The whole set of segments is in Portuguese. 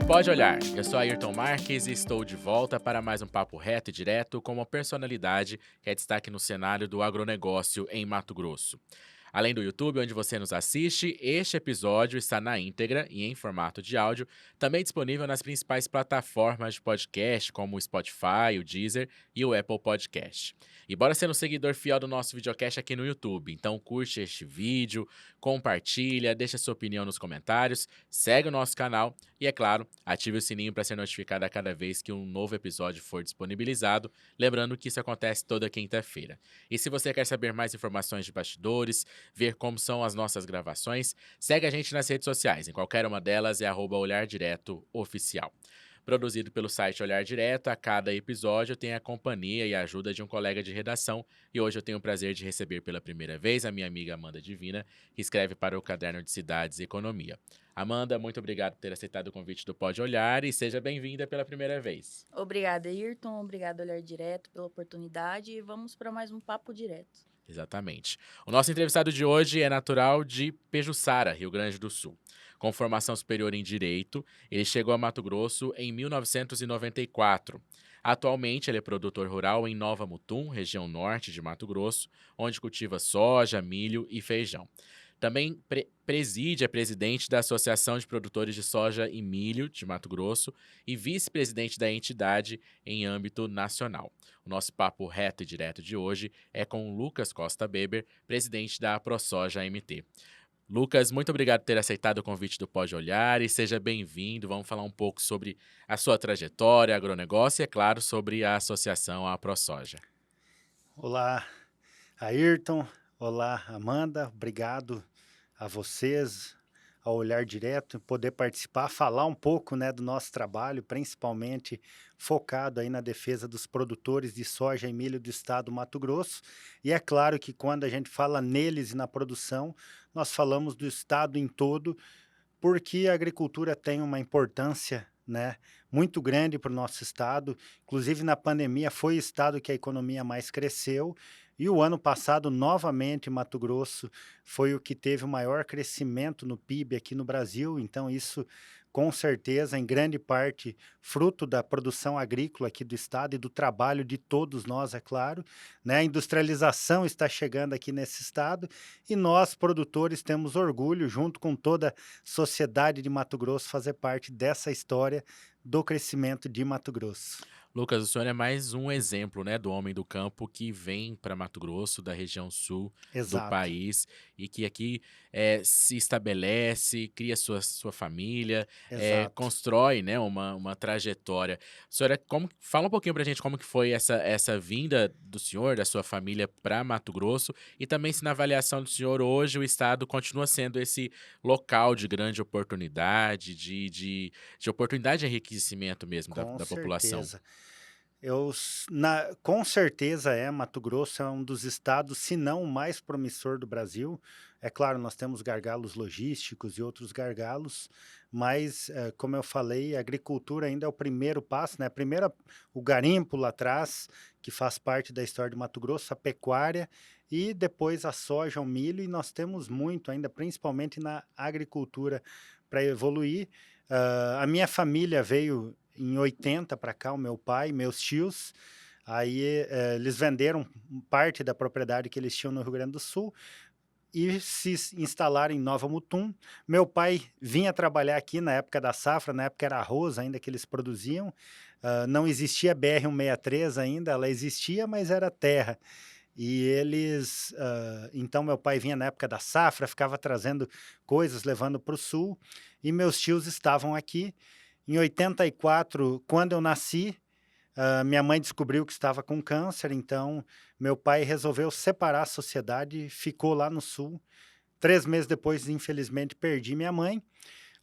Pode olhar, eu sou Ayrton Marques e estou de volta para mais um papo reto e direto com uma personalidade que é destaque no cenário do agronegócio em Mato Grosso. Além do YouTube, onde você nos assiste, este episódio está na íntegra e em formato de áudio, também disponível nas principais plataformas de podcast, como o Spotify, o Deezer e o Apple Podcast. E bora ser um seguidor fiel do nosso videocast aqui no YouTube, então curte este vídeo, compartilha, deixa sua opinião nos comentários, segue o nosso canal e, é claro, ative o sininho para ser notificado a cada vez que um novo episódio for disponibilizado, lembrando que isso acontece toda quinta-feira. E se você quer saber mais informações de bastidores, ver como são as nossas gravações, segue a gente nas redes sociais, em qualquer uma delas é @olhardiretoOficial. Produzido pelo site Olhar Direto, a cada episódio tem a companhia e a ajuda de um colega de redação, e hoje eu tenho o prazer de receber pela primeira vez a minha amiga Amanda Divina, que escreve para o Caderno de Cidades e Economia. Amanda, muito obrigado por ter aceitado o convite do Pode Olhar e seja bem-vinda pela primeira vez. Obrigada, Ayrton. Obrigada, Olhar Direto, pela oportunidade. E vamos para mais um papo direto. Exatamente. O nosso entrevistado de hoje é natural de Pejuçara, Rio Grande do Sul. Com formação superior em Direito, ele chegou a Mato Grosso em 1994. Atualmente, ele é produtor rural em Nova Mutum, região norte de Mato Grosso, onde cultiva soja, milho e feijão. Também preside, é presidente da Associação de Produtores de Soja e Milho de Mato Grosso e vice-presidente da entidade em âmbito nacional. O nosso papo reto e direto de hoje é com Lucas Costa Beber, presidente da ProSoja MT. Lucas, muito obrigado por ter aceitado o convite do Pode Olhar e seja bem-vindo. Vamos falar um pouco sobre a sua trajetória, agronegócio e, é claro, sobre a associação à ProSoja. Olá, Ayrton. Olá, Amanda. Obrigado a vocês, ao Olhar Direto, poder participar, falar um pouco, né, do nosso trabalho, principalmente focado aí na defesa dos produtores de soja e milho do estado do Mato Grosso. E é claro que quando a gente fala neles e na produção, nós falamos do estado em todo, porque a agricultura tem uma importância, né, muito grande para o nosso estado. Inclusive, na pandemia, foi o estado que a economia mais cresceu. E o ano passado, novamente, Mato Grosso foi o que teve o maior crescimento no PIB aqui no Brasil. Então, isso, com certeza, em grande parte, fruto da produção agrícola aqui do estado e do trabalho de todos nós, é claro, né? A industrialização está chegando aqui nesse estado e nós, produtores, temos orgulho, junto com toda a sociedade de Mato Grosso, fazer parte dessa história do crescimento de Mato Grosso. Lucas, o senhor é mais um exemplo, né, do homem do campo que vem para Mato Grosso, da região sul do Exato, país, e que aqui se estabelece, cria sua família, exato. constrói, né, uma trajetória. Senhora, fala um pouquinho para a gente como que foi essa vinda do senhor, da sua família para Mato Grosso, e também se na avaliação do senhor hoje o estado continua sendo esse local de grande oportunidade, de oportunidade de enriquecimento mesmo da, Com da população. certeza. Com certeza Mato Grosso é um dos estados, se não o mais promissor do Brasil. É claro, nós temos gargalos logísticos e outros gargalos, mas, como eu falei, a agricultura ainda é o primeiro passo, né? Primeiro o garimpo lá atrás, que faz parte da história de Mato Grosso, a pecuária, e depois a soja, o milho, e nós temos muito ainda, principalmente na agricultura, para evoluir. A minha família veio em 80 para cá, o meu pai, meus tios, aí, eles venderam parte da propriedade que eles tinham no Rio Grande do Sul e instalaram em Nova Mutum. Meu pai vinha trabalhar aqui na época da safra, na época era arroz ainda que eles produziam, não existia BR-163 ainda, ela existia, mas era terra. E eles, então meu pai vinha na época da safra, ficava trazendo coisas, levando para o sul, e meus tios estavam aqui. Em 84, quando eu nasci, minha mãe descobriu que estava com câncer, então meu pai resolveu separar a sociedade, ficou lá no sul. 3 meses depois, infelizmente, perdi minha mãe.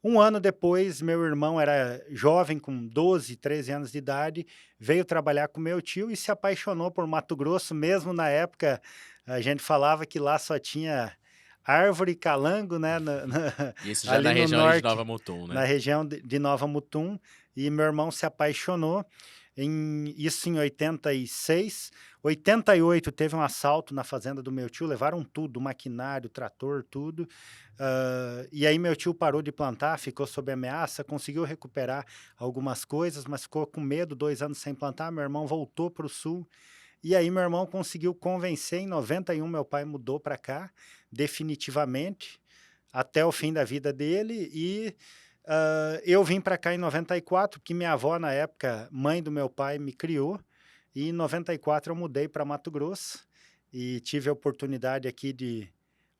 Um ano depois, meu irmão era jovem, com 12, 13 anos de idade, veio trabalhar com meu tio e se apaixonou por Mato Grosso, mesmo na época, a gente falava que lá só tinha árvore e calango, né, Isso já ali na no região ali de Nova norte, Mutum, na né? região de Nova Mutum, e meu irmão se apaixonou. Isso em 86. 88 teve um assalto na fazenda do meu tio, levaram tudo, maquinário, trator, tudo. E aí meu tio parou de plantar, ficou sob ameaça, conseguiu recuperar algumas coisas, mas ficou com medo, 2 anos sem plantar. Meu irmão voltou para o sul. E aí meu irmão conseguiu convencer, em 91 meu pai mudou para cá, definitivamente, até o fim da vida dele. E eu vim para cá em 94, porque minha avó, na época, mãe do meu pai, me criou. E em 94 eu mudei para Mato Grosso e tive a oportunidade aqui de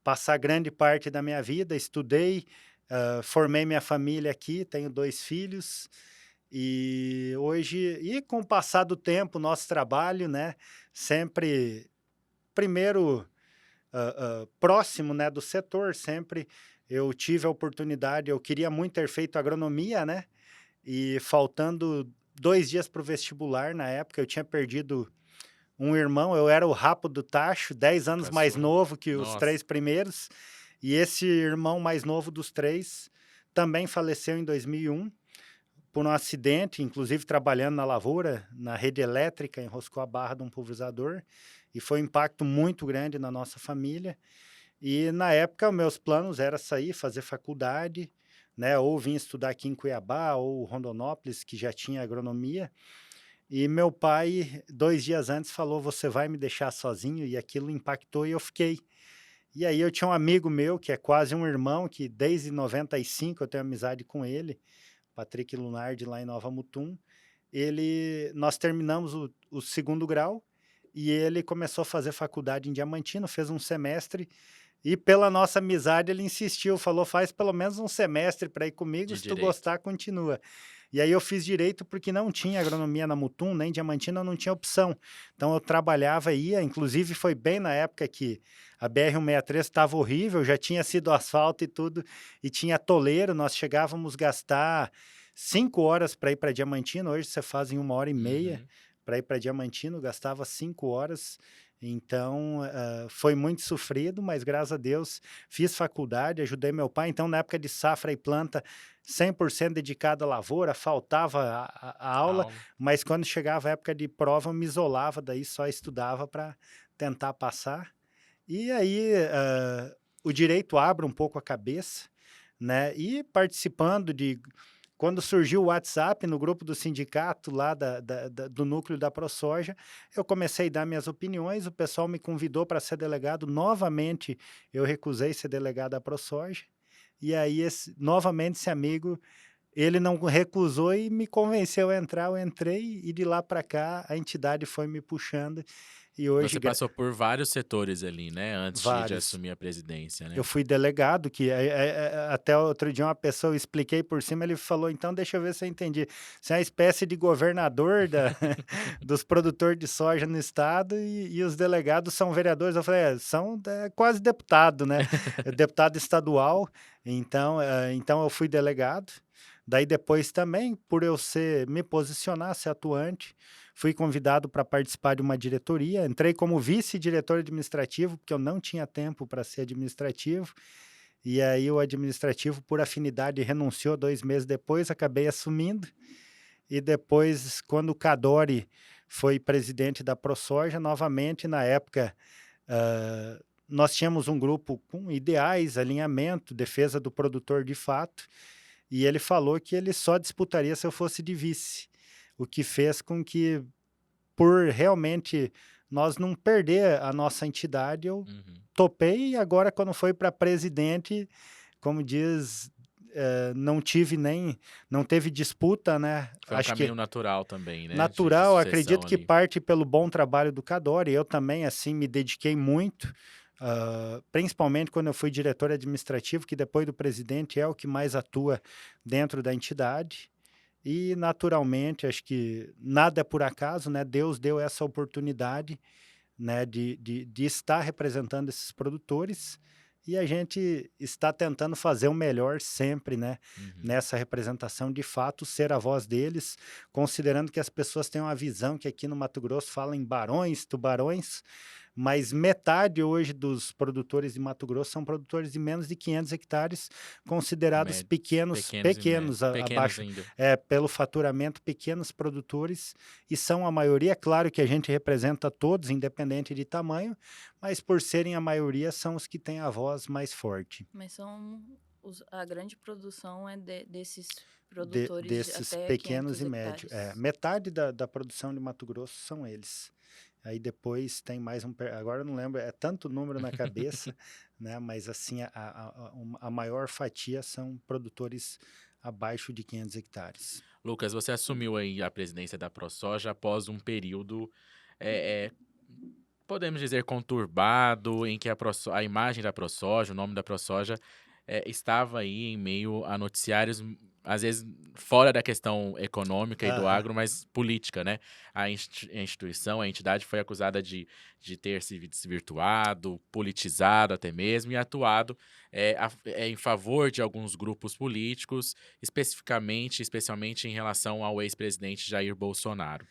passar grande parte da minha vida. Estudei, formei minha família aqui, tenho 2 filhos. E hoje, e com o passar do tempo, nosso trabalho, né, sempre primeiro próximo, né, do setor, sempre eu tive a oportunidade, eu queria muito ter feito agronomia, né, e faltando 2 dias para o vestibular, na época, eu tinha perdido um irmão, eu era o rapo do tacho, 10 anos mais Caçula. novo que os Nossa. 3 primeiros, e esse irmão mais novo dos 3 também faleceu em 2001 por um acidente, inclusive trabalhando na lavoura, na rede elétrica, enroscou a barra de um pulverizador, e foi um impacto muito grande na nossa família. E na época, meus planos era sair, fazer faculdade, né, ou vir estudar aqui em Cuiabá ou Rondonópolis, que já tinha agronomia. E meu pai, 2 dias antes, falou: "Você vai me deixar sozinho?" E aquilo impactou e eu fiquei. E aí eu tinha um amigo meu, que é quase um irmão, que desde 95 eu tenho amizade com ele, Patrick Lunardi, lá em Nova Mutum. Nós terminamos o 2º grau e ele começou a fazer faculdade em Diamantino, fez um semestre e pela nossa amizade ele insistiu, falou: "Faz pelo menos um semestre para ir comigo, De se tu direito. gostar, continua". E aí eu fiz direito porque não tinha agronomia na Mutum, nem Diamantino, eu não tinha opção. Então eu trabalhava e ia, inclusive foi bem na época que a BR-163 estava horrível, já tinha sido asfalto e tudo, e tinha toleiro, nós chegávamos gastar 5 horas para ir para Diamantino, hoje você faz em 1h30 Uhum. para ir para Diamantino, gastava 5 horas. Então, foi muito sofrido, mas graças a Deus fiz faculdade, ajudei meu pai. Então, na época de safra e planta, 100% dedicado à lavoura, faltava a aula, Aula. mas quando chegava a época de prova, eu me isolava, daí só estudava para tentar passar. E aí, o direito abre um pouco a cabeça, né? E participando de quando surgiu o WhatsApp no grupo do sindicato lá do núcleo da ProSoja, eu comecei a dar minhas opiniões, o pessoal me convidou para ser delegado, novamente eu recusei ser delegado da ProSoja, e aí novamente esse amigo, ele não recusou e me convenceu a entrar, eu entrei e de lá para cá a entidade foi me puxando e hoje Você passou por vários setores ali, né, antes de vários. assumir a presidência, Eu né? fui delegado, que até outro dia uma pessoa, eu expliquei por cima, ele falou: "Então deixa eu ver se eu entendi, você é uma espécie de governador da dos produtores de soja no estado e os delegados são vereadores?" Eu falei: são quase deputado, né, é deputado estadual, então eu fui delegado. Daí depois também, por eu me posicionar, ser atuante, fui convidado para participar de uma diretoria, entrei como vice-diretor administrativo, porque eu não tinha tempo para ser administrativo, e aí o administrativo, por afinidade, renunciou 2 meses depois, acabei assumindo, e depois, quando o Cadori foi presidente da ProSoja, novamente, na época, nós tínhamos um grupo com ideais, alinhamento, defesa do produtor de fato, e ele falou que ele só disputaria se eu fosse de vice, o que fez com que, por realmente nós não perder a nossa entidade, eu Uhum. topei e agora quando foi para presidente, como diz, não teve disputa, né, Foi um acho que caminho natural também, né, de natural, sucessão acredito que ali. parte pelo bom trabalho do Cadori, eu também, assim, me dediquei muito, principalmente quando eu fui diretor administrativo, que depois do presidente é o que mais atua dentro da entidade. E naturalmente, acho que nada é por acaso, né, Deus deu essa oportunidade, né, de estar representando esses produtores, e a gente está tentando fazer o melhor sempre, né, Uhum. nessa representação, de fato, ser a voz deles, considerando que as pessoas têm uma visão que aqui no Mato Grosso fala em barões, tubarões, mas metade hoje dos produtores de Mato Grosso são produtores de menos de 500 hectares, considerados Médios, pequenos e médios. Pequenos abaixo, ainda. pelo faturamento, pequenos produtores, e são a maioria. É claro que a gente representa todos, independente de tamanho, mas por serem a maioria, são os que têm a voz mais forte. Mas a grande produção é desses produtores de Desses até pequenos 500 e médios. hectares. Metade da produção de Mato Grosso são eles. Aí depois tem mais agora eu não lembro, é tanto número na cabeça, né? Mas assim, a maior fatia são produtores abaixo de 500 hectares. Lucas, você assumiu aí a presidência da ProSoja após um período, é, é, podemos dizer, conturbado, em que a imagem da ProSoja, o nome da ProSoja, estava aí em meio a noticiários, às vezes fora da questão econômica e do Aham. agro, mas política, né? A instituição, a entidade foi acusada de ter se desvirtuado, politizado até mesmo, e atuado em favor de alguns grupos políticos, especialmente em relação ao ex-presidente Jair Bolsonaro.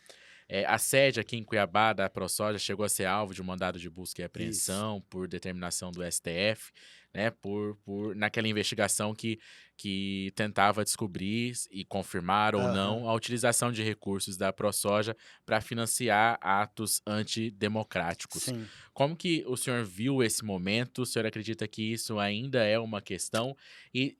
A sede aqui em Cuiabá da ProSoja chegou a ser alvo de um mandado de busca e Isso. apreensão por determinação do STF, né, naquela investigação que tentava descobrir e confirmar ou Aham. não a utilização de recursos da ProSoja para financiar atos antidemocráticos. Sim. Como que o senhor viu esse momento? O senhor acredita que isso ainda é uma questão? E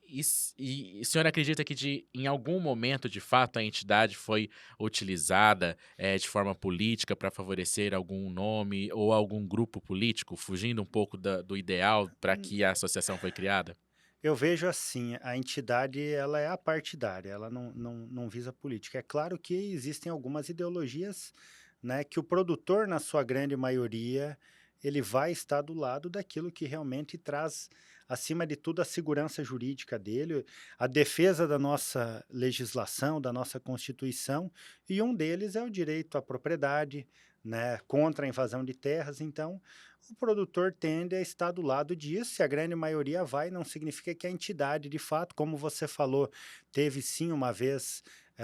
o senhor acredita que em algum momento, de fato, a entidade foi utilizada de forma política para favorecer algum nome ou algum grupo político, fugindo um pouco do ideal para que a associação foi criada? Eu vejo assim, a entidade ela é apartidária, ela não visa política. É claro que existem algumas ideologias, né, que o produtor, na sua grande maioria, ele vai estar do lado daquilo que realmente traz, acima de tudo, a segurança jurídica dele, a defesa da nossa legislação, da nossa Constituição, e um deles é o direito à propriedade, né, contra a invasão de terras. Então, o produtor tende a estar do lado disso, e a grande maioria vai, não significa que a entidade, de fato, como você falou, teve sim uma vez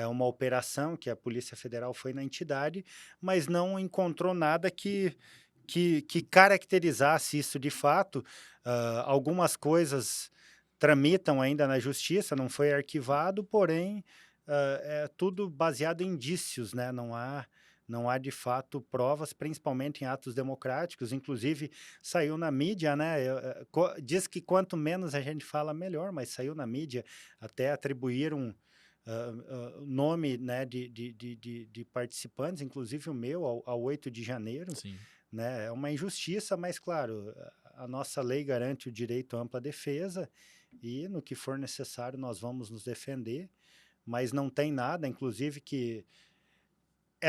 uma operação que a Polícia Federal foi na entidade, mas não encontrou nada que caracterizasse isso de fato. Algumas coisas tramitam ainda na justiça, não foi arquivado, porém, é tudo baseado em indícios, né? Não há de fato provas, principalmente em atos democráticos. Inclusive, saiu na mídia, né? Diz que quanto menos a gente fala, melhor, mas saiu na mídia, até atribuíram nome, né, de participantes, inclusive o meu, ao 8 de janeiro, Sim. né? É uma injustiça, mas, claro, a nossa lei garante o direito à ampla defesa, e no que for necessário nós vamos nos defender, mas não tem nada, inclusive, que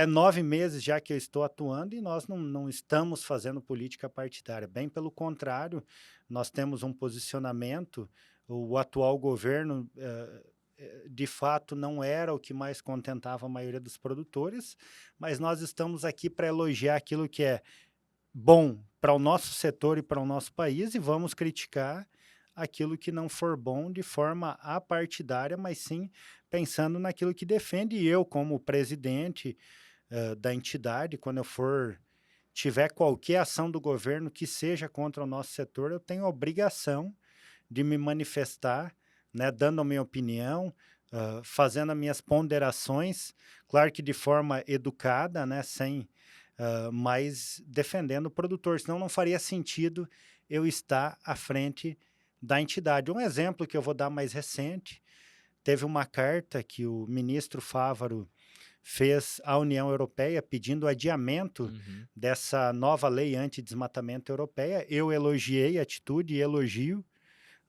9 meses já que eu estou atuando, e nós não estamos fazendo política partidária. Bem pelo contrário, nós temos um posicionamento. O atual governo, de fato, não era o que mais contentava a maioria dos produtores, mas nós estamos aqui para elogiar aquilo que é bom para o nosso setor e para o nosso país, e vamos criticar aquilo que não for bom de forma apartidária, mas sim pensando naquilo que defende. E eu, como presidente da entidade, quando eu tiver qualquer ação do governo que seja contra o nosso setor, eu tenho a obrigação de me manifestar, né, dando a minha opinião, fazendo as minhas ponderações, claro que de forma educada, né, sem mas defendendo o produtor, senão não faria sentido eu estar à frente da entidade. Um exemplo que eu vou dar mais recente: teve uma carta que o ministro Fávaro fez à União Europeia pedindo adiamento Uhum. dessa nova lei antidesmatamento europeia. Eu elogiei a atitude e elogio,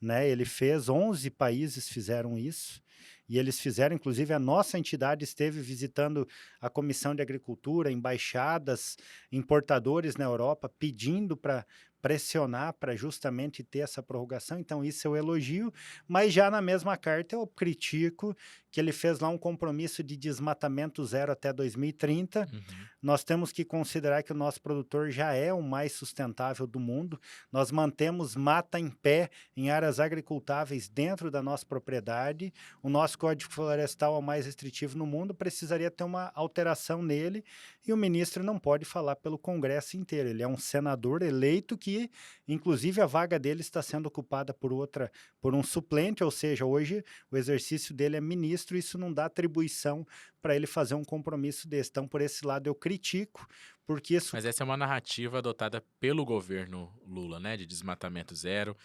né? Ele fez, 11 países fizeram isso, e eles fizeram, inclusive a nossa entidade esteve visitando a Comissão de Agricultura, embaixadas, importadores na Europa, pedindo para pressionar para justamente ter essa prorrogação, então isso eu elogio, mas já na mesma carta eu critico que ele fez lá um compromisso de desmatamento zero até 2030. Uhum. Nós temos que considerar que o nosso produtor já é o mais sustentável do mundo. Nós mantemos mata em pé em áreas agricultáveis dentro da nossa propriedade. O nosso Código Florestal é o mais restritivo no mundo, precisaria ter uma alteração nele e o ministro não pode falar pelo Congresso inteiro. Ele é um senador eleito que, inclusive, a vaga dele está sendo ocupada por um suplente, ou seja, hoje o exercício dele é ministro, isso não dá atribuição para ele fazer um compromisso desse. Então, por esse lado, eu critico, porque isso... Mas essa é uma narrativa adotada pelo governo Lula, né, de desmatamento zero.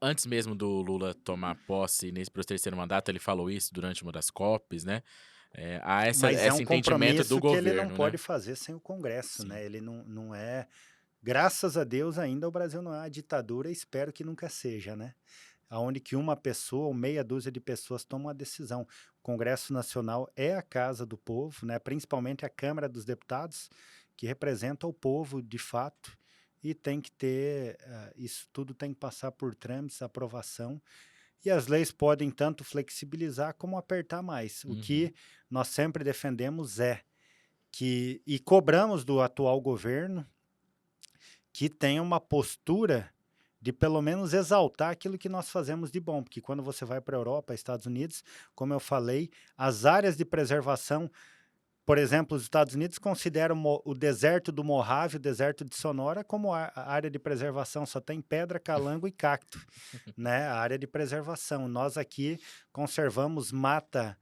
Antes mesmo do Lula tomar posse para o terceiro mandato, ele falou isso durante uma das COPs, né? Há Mas é esse um entendimento do compromisso que ele não governo, pode né? fazer sem o Congresso, Sim. né? Ele não é... Graças a Deus, ainda o Brasil não é uma ditadura, espero que nunca seja, né? Onde que uma pessoa ou meia dúzia de pessoas tomam a decisão. O Congresso Nacional é a casa do povo, né? Principalmente a Câmara dos Deputados, que representa o povo de fato, e tem que ter, isso tudo tem que passar por trâmites, aprovação, e as leis podem tanto flexibilizar como apertar mais. O Uhum. que nós sempre defendemos e cobramos do atual governo, que tenha uma postura de pelo menos exaltar aquilo que nós fazemos de bom, porque quando você vai para a Europa, Estados Unidos, como eu falei, as áreas de preservação, por exemplo, os Estados Unidos consideram o deserto do Mojave, o deserto de Sonora, como a área de preservação, só tem pedra, calango e cacto, né? A área de preservação. Nós aqui conservamos mata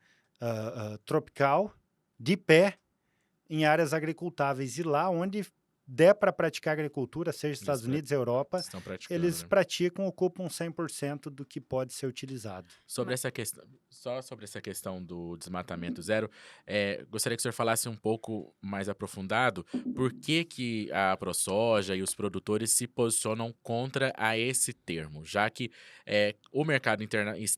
tropical de pé em áreas agricultáveis, e lá onde der para praticar agricultura, seja Estados Unidos, Europa, Estão praticando, eles né? praticam, ocupam 100% do que pode ser utilizado. Sobre essa questão, só sobre essa questão do desmatamento zero, gostaria que o senhor falasse um pouco mais aprofundado por que a ProSoja e os produtores se posicionam contra a esse termo, já que o mercado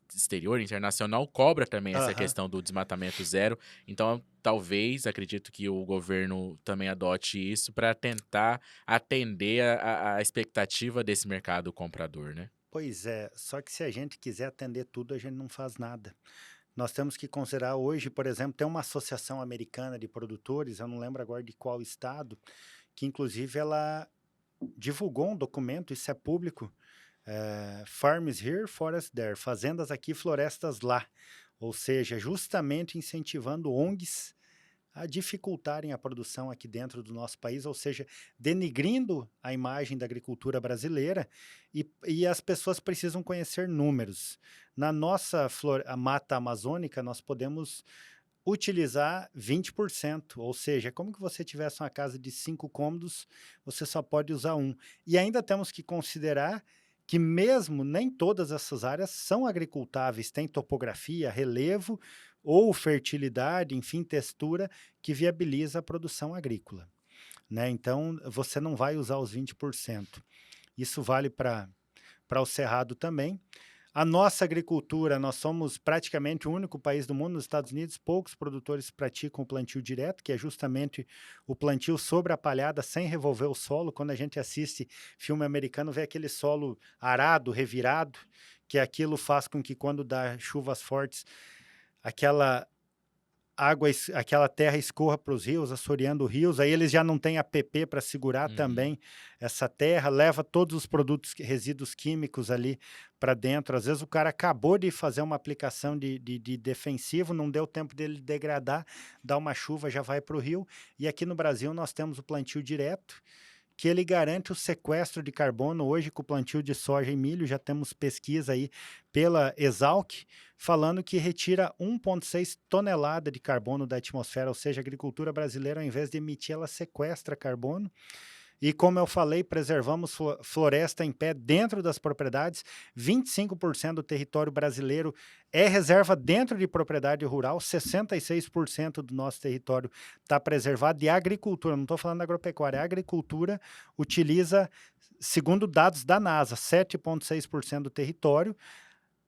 exterior, internacional, cobra também essa Aham. questão do desmatamento zero, então talvez, acredito que o governo também adote isso para tentar atender a expectativa desse mercado comprador, né? Pois é, só que se a gente quiser atender tudo, a gente não faz nada. Nós temos que considerar hoje, por exemplo, tem uma associação americana de produtores, eu não lembro agora de qual estado, que inclusive ela divulgou um documento, isso é público, Farms Here, Forest There, fazendas aqui, florestas lá. Ou seja, justamente incentivando ONGs a dificultarem a produção aqui dentro do nosso país, ou seja, denigrindo a imagem da agricultura brasileira, e as pessoas precisam conhecer números. Na nossa a mata amazônica, nós podemos utilizar 20%, ou seja, é como que você tivesse uma casa de 5 cômodos, você só pode usar um. E ainda temos que considerar que mesmo nem todas essas áreas são agricultáveis, tem topografia, relevo ou fertilidade, enfim, textura, que viabiliza a produção agrícola, né? Então, você não vai usar os 20%. Isso vale para o cerrado também. A nossa agricultura, nós somos praticamente o único país do mundo, nos Estados Unidos, poucos produtores praticam o plantio direto, que é justamente o plantio sobre a palhada, sem revolver o solo. Quando a gente assiste filme americano, vê aquele solo arado, revirado, que aquilo faz com que quando dá chuvas fortes, aquela aquela terra escorra para os rios, assoreando rios, aí eles já não têm APP para segurar também essa terra, leva todos os produtos, resíduos químicos ali para dentro. Às vezes o cara acabou de fazer uma aplicação de defensivo, não deu tempo dele degradar, dá uma chuva, já vai para o rio. E aqui no Brasil nós temos o plantio direto, que ele garante o sequestro de carbono. Hoje, com o plantio de soja e milho, já temos pesquisa aí pela Exalc, falando que retira 1,6 tonelada de carbono da atmosfera, ou seja, a agricultura brasileira, ao invés de emitir, ela sequestra carbono. E como eu falei, preservamos floresta em pé dentro das propriedades. 25% do território brasileiro é reserva dentro de propriedade rural. 66% do nosso território está preservado. E a agricultura, não estou falando da agropecuária, a agricultura utiliza, segundo dados da NASA, 7,6% do território.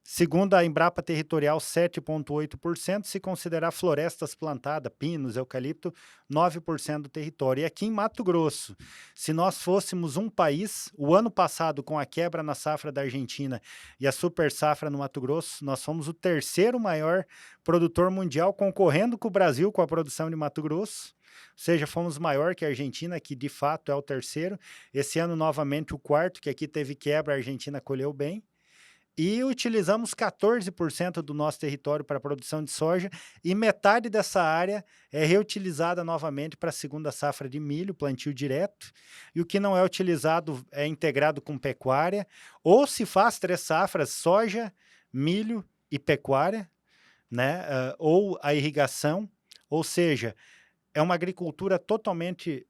Segundo a Embrapa Territorial, 7,8%, se considerar florestas plantadas, pinos, eucalipto, 9% do território. E aqui em Mato Grosso, se nós fôssemos um país, o ano passado, com a quebra na safra da Argentina e a super safra no Mato Grosso, nós fomos o terceiro maior produtor mundial, concorrendo com o Brasil com a produção de Mato Grosso. Ou seja, fomos maior que a Argentina, que de fato é o terceiro. Esse ano, novamente, o quarto, que aqui teve quebra, a Argentina colheu bem. E utilizamos 14% do nosso território para a produção de soja e metade dessa área é reutilizada novamente para a segunda safra de milho, plantio direto. E o que não é utilizado é integrado com pecuária, ou se faz 3 safras, soja, milho e pecuária, né? Ou a irrigação, ou seja, é uma agricultura totalmente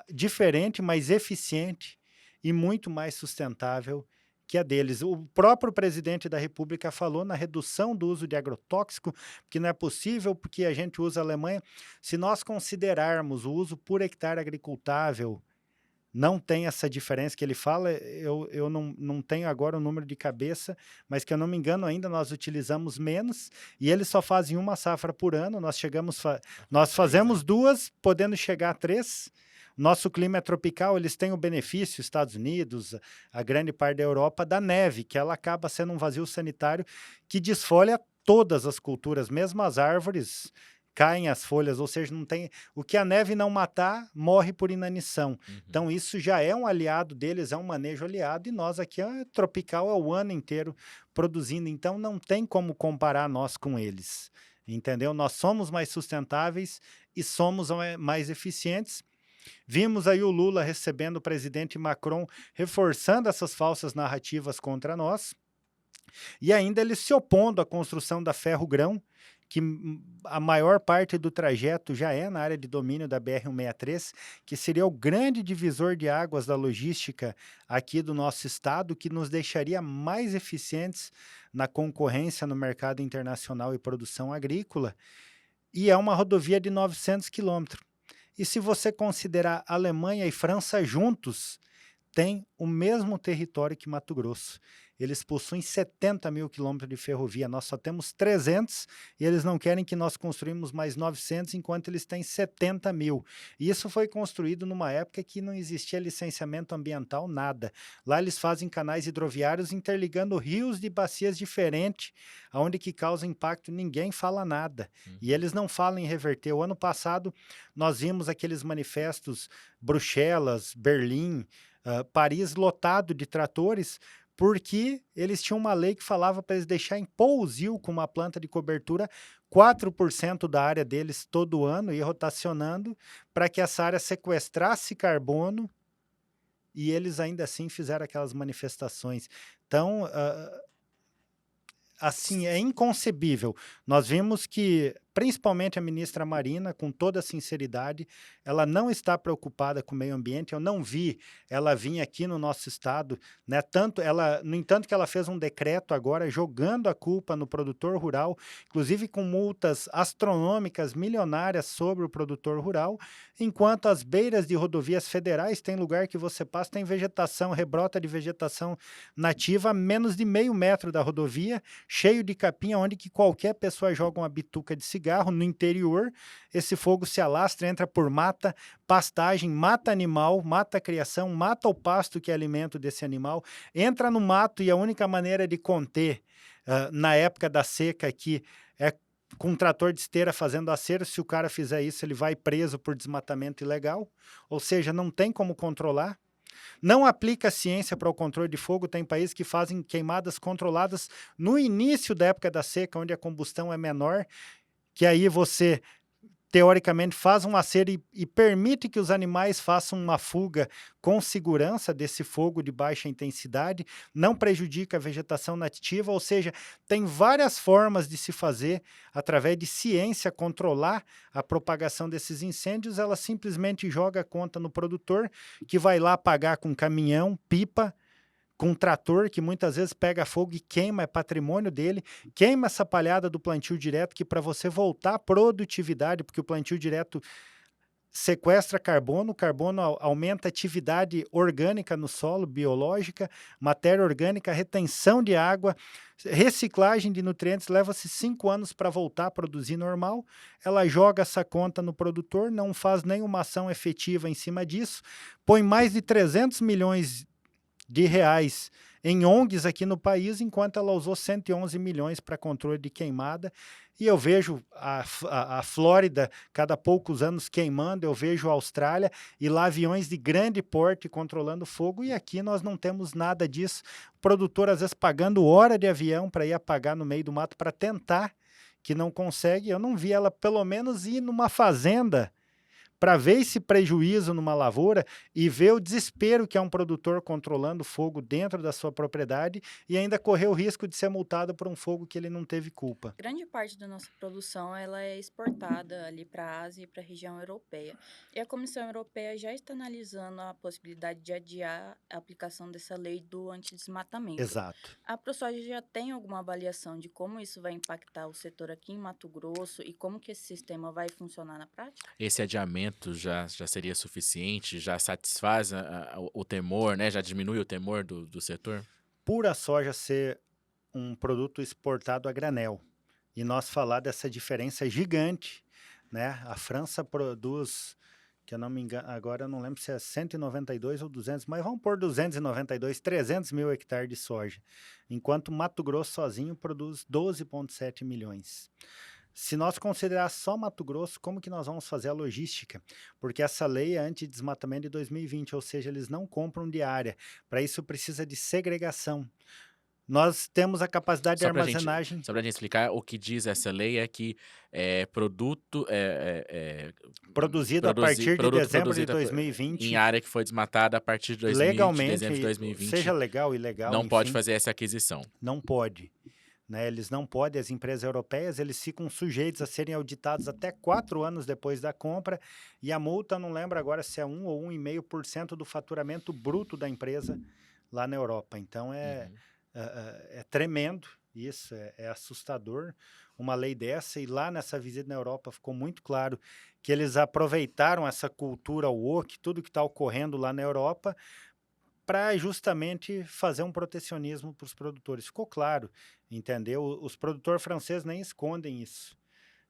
diferente, mas eficiente e muito mais sustentável que a deles. O próprio presidente da República falou na redução do uso de agrotóxico, que não é possível porque a gente usa a Alemanha. Se nós considerarmos o uso por hectare agricultável, não tem essa diferença que ele fala, eu não tenho agora o número de cabeça, mas que eu não me engano ainda nós utilizamos menos, e eles só fazem uma safra por ano, nós fazemos 2, podendo chegar a 3. Nosso clima é tropical, eles têm o benefício, Estados Unidos, a grande parte da Europa, da neve, que ela acaba sendo um vazio sanitário que desfolha todas as culturas, mesmo as árvores, caem as folhas, ou seja, não tem o que a neve não matar, morre por inanição. Então, isso já é um aliado deles, é um manejo aliado, e nós aqui, tropical, é o ano inteiro produzindo, então não tem como comparar nós com eles, entendeu? Nós somos mais sustentáveis e somos mais eficientes. Vimos aí o Lula recebendo o presidente Macron, reforçando essas falsas narrativas contra nós, e ainda ele se opondo à construção da Ferrogrão, que a maior parte do trajeto já é na área de domínio da BR-163, que seria o grande divisor de águas da logística aqui do nosso estado, que nos deixaria mais eficientes na concorrência no mercado internacional e produção agrícola, e é uma rodovia de 900 quilômetros. E se você considerar Alemanha e França juntos, tem o mesmo território que Mato Grosso. Eles possuem 70 mil quilômetros de ferrovia, nós só temos 300 e eles não querem que nós construímos mais 900, enquanto eles têm 70 mil. E isso foi construído numa época que não existia licenciamento ambiental, nada. Lá eles fazem canais hidroviários interligando rios de bacias diferentes, onde que causa impacto, ninguém fala nada. E eles não falam em reverter. O ano passado nós vimos aqueles manifestos, Bruxelas, Berlim, Paris lotado de tratores, porque eles tinham uma lei que falava para eles deixarem pousio com uma planta de cobertura 4% da área deles todo ano e rotacionando para que essa área sequestrasse carbono, e eles ainda assim fizeram aquelas manifestações. Então, assim, é inconcebível. Nós vimos que, principalmente a ministra Marina, com toda a sinceridade, ela não está preocupada com o meio ambiente. Eu não vi ela vir aqui no nosso estado, né? No entanto que ela fez um decreto agora jogando a culpa no produtor rural, inclusive com multas astronômicas, milionárias sobre o produtor rural, enquanto as beiras de rodovias federais tem lugar que você passa, tem vegetação, rebrota de vegetação nativa a menos de meio metro da rodovia, cheio de capim, onde que qualquer pessoa joga uma bituca de cigarro no interior, esse fogo se alastra, entra por mata, pastagem, mata animal, mata a criação, mata o pasto que é alimento desse animal, entra no mato, e a única maneira de conter, na época da seca aqui, é com um trator de esteira fazendo acero. Se o cara fizer isso, ele vai preso por desmatamento ilegal, ou seja, não tem como controlar. Não aplica ciência para o controle de fogo. Tem países que fazem queimadas controladas no início da época da seca, onde a combustão é menor, que aí você, teoricamente, faz um acero e permite que os animais façam uma fuga com segurança desse fogo de baixa intensidade, não prejudica a vegetação nativa, ou seja, tem várias formas de se fazer, através de ciência, controlar a propagação desses incêndios. Ela simplesmente joga a conta no produtor, que vai lá pagar com caminhão, pipa, com trator, que muitas vezes pega fogo e queima, é patrimônio dele, queima essa palhada do plantio direto, que para você voltar à produtividade, porque o plantio direto sequestra carbono, o carbono aumenta a atividade orgânica no solo, biológica, matéria orgânica, retenção de água, reciclagem de nutrientes, leva-se 5 anos para voltar a produzir normal, ela joga essa conta no produtor, não faz nenhuma ação efetiva em cima disso, põe mais de 300 milhões de reais em ONGs aqui no país, enquanto ela usou 111 milhões para controle de queimada. E eu vejo a Flórida, cada poucos anos queimando, eu vejo a Austrália, e lá aviões de grande porte controlando fogo, e aqui nós não temos nada disso. O produtor, às vezes, pagando hora de avião para ir apagar no meio do mato para tentar, que não consegue. Eu não vi ela, pelo menos, ir numa fazenda para ver esse prejuízo numa lavoura e ver o desespero que é um produtor controlando fogo dentro da sua propriedade e ainda correr o risco de ser multado por um fogo que ele não teve culpa. Grande parte da nossa produção ela é exportada ali para a Ásia e para a região europeia. E a Comissão Europeia já está analisando a possibilidade de adiar a aplicação dessa lei do antidesmatamento. Exato. A ProSoja já tem alguma avaliação de como isso vai impactar o setor aqui em Mato Grosso e como que esse sistema vai funcionar na prática? Esse adiamento já seria suficiente? Já satisfaz o temor, né? Já diminui o temor do setor? Por a soja ser um produto exportado a granel, e nós falar dessa diferença gigante, né? A França produz, que eu não me engano, agora eu não lembro se é 192 ou 200, mas vamos pôr 292, 300 mil hectares de soja, enquanto Mato Grosso sozinho produz 12,7 milhões. Se nós considerar só Mato Grosso, como que nós vamos fazer a logística? Porque essa lei é anti-desmatamento de 2020, ou seja, eles não compram de área. Para isso precisa de segregação. Nós temos a capacidade de armazenagem. Só para a gente explicar, o que diz essa lei é que produto Produzido a partir de dezembro de 2020. Em área que foi desmatada a partir de legalmente, dezembro de 2020. Seja legal, ilegal, não enfim, pode fazer essa aquisição. Não pode. Né, eles não podem, as empresas europeias, eles ficam sujeitos a serem auditados até 4 anos depois da compra, e a multa, não lembro agora se é 1 ou 1,5% do faturamento bruto da empresa lá na Europa. Então é tremendo isso, é assustador uma lei dessa, e lá nessa visita na Europa ficou muito claro que eles aproveitaram essa cultura woke, tudo que está ocorrendo lá na Europa, para justamente fazer um protecionismo para os produtores. Ficou claro, entendeu? Os produtores franceses nem escondem isso,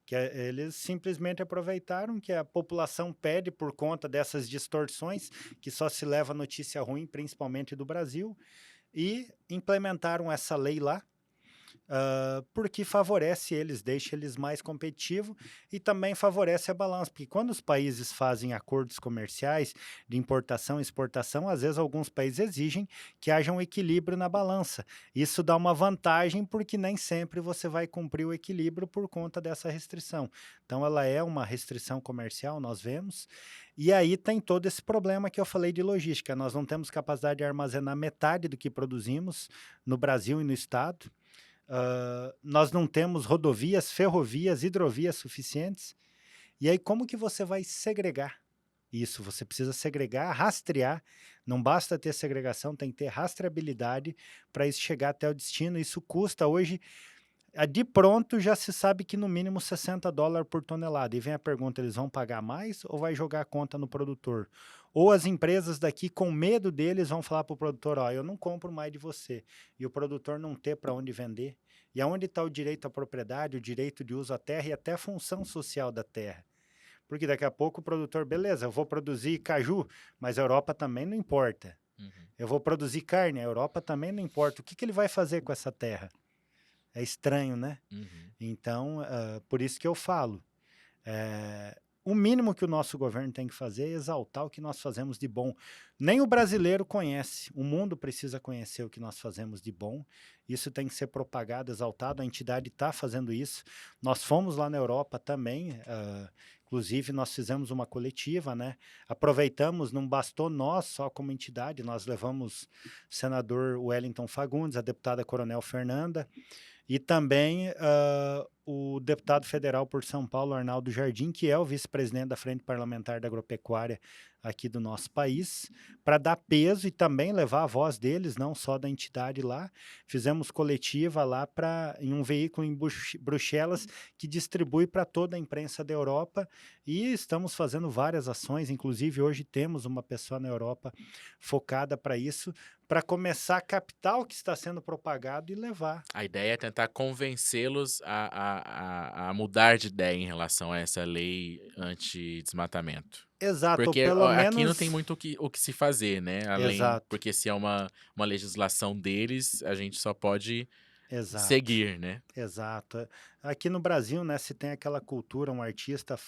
que eles simplesmente aproveitaram que a população pede por conta dessas distorções, que só se leva notícia ruim, principalmente do Brasil, e implementaram essa lei lá, porque favorece eles, deixa eles mais competitivos, e também favorece a balança, porque quando os países fazem acordos comerciais de importação e exportação, às vezes alguns países exigem que haja um equilíbrio na balança. Isso dá uma vantagem, porque nem sempre você vai cumprir o equilíbrio por conta dessa restrição. Então ela é uma restrição comercial, nós vemos, e aí tem todo esse problema que eu falei de logística. Nós não temos capacidade de armazenar metade do que produzimos no Brasil e no estado. Nós não temos rodovias, ferrovias, hidrovias suficientes. E aí como que você vai segregar isso? Você precisa segregar, rastrear. Não basta ter segregação, tem que ter rastreabilidade para isso chegar até o destino. Isso custa hoje, de pronto já se sabe que no mínimo $60 por tonelada. E vem a pergunta, eles vão pagar mais ou vai jogar a conta no produtor? Ou as empresas daqui, com medo deles, vão falar para o produtor, ó, eu não compro mais de você. E o produtor não ter para onde vender. E aonde está o direito à propriedade, o direito de uso à terra e até a função social da terra? Porque daqui a pouco o produtor, beleza, eu vou produzir caju, mas a Europa também não importa. Eu vou produzir carne, a Europa também não importa. O que ele vai fazer com essa terra? É estranho, né? Então, por isso que eu falo, o mínimo que o nosso governo tem que fazer é exaltar o que nós fazemos de bom. Nem o brasileiro conhece, o mundo precisa conhecer o que nós fazemos de bom. Isso tem que ser propagado, exaltado, a entidade está fazendo isso. Nós fomos lá na Europa também, inclusive nós fizemos uma coletiva, né? Aproveitamos, não bastou nós só como entidade, nós levamos o senador Wellington Fagundes, a deputada Coronel Fernanda, e também o deputado federal por São Paulo, Arnaldo Jardim, que é o vice-presidente da Frente Parlamentar da Agropecuária aqui do nosso país, para dar peso e também levar a voz deles, não só da entidade lá. Fizemos fizemos coletiva lá em um veículo em Bruxelas que distribui para toda a imprensa da Europa e estamos fazendo várias ações, inclusive hoje temos uma pessoa na Europa focada para isso, para começar a captar o que está sendo propagado e levar. A ideia é tentar convencê-los a mudar de ideia em relação a essa lei anti-desmatamento. Exato, ou Porque pelo aqui não tem menos... muito o que se fazer, né? Exato, Porque se é uma legislação deles, a gente só pode exato. seguir, né? Exato. Aqui no Brasil, né, se tem aquela cultura, um artista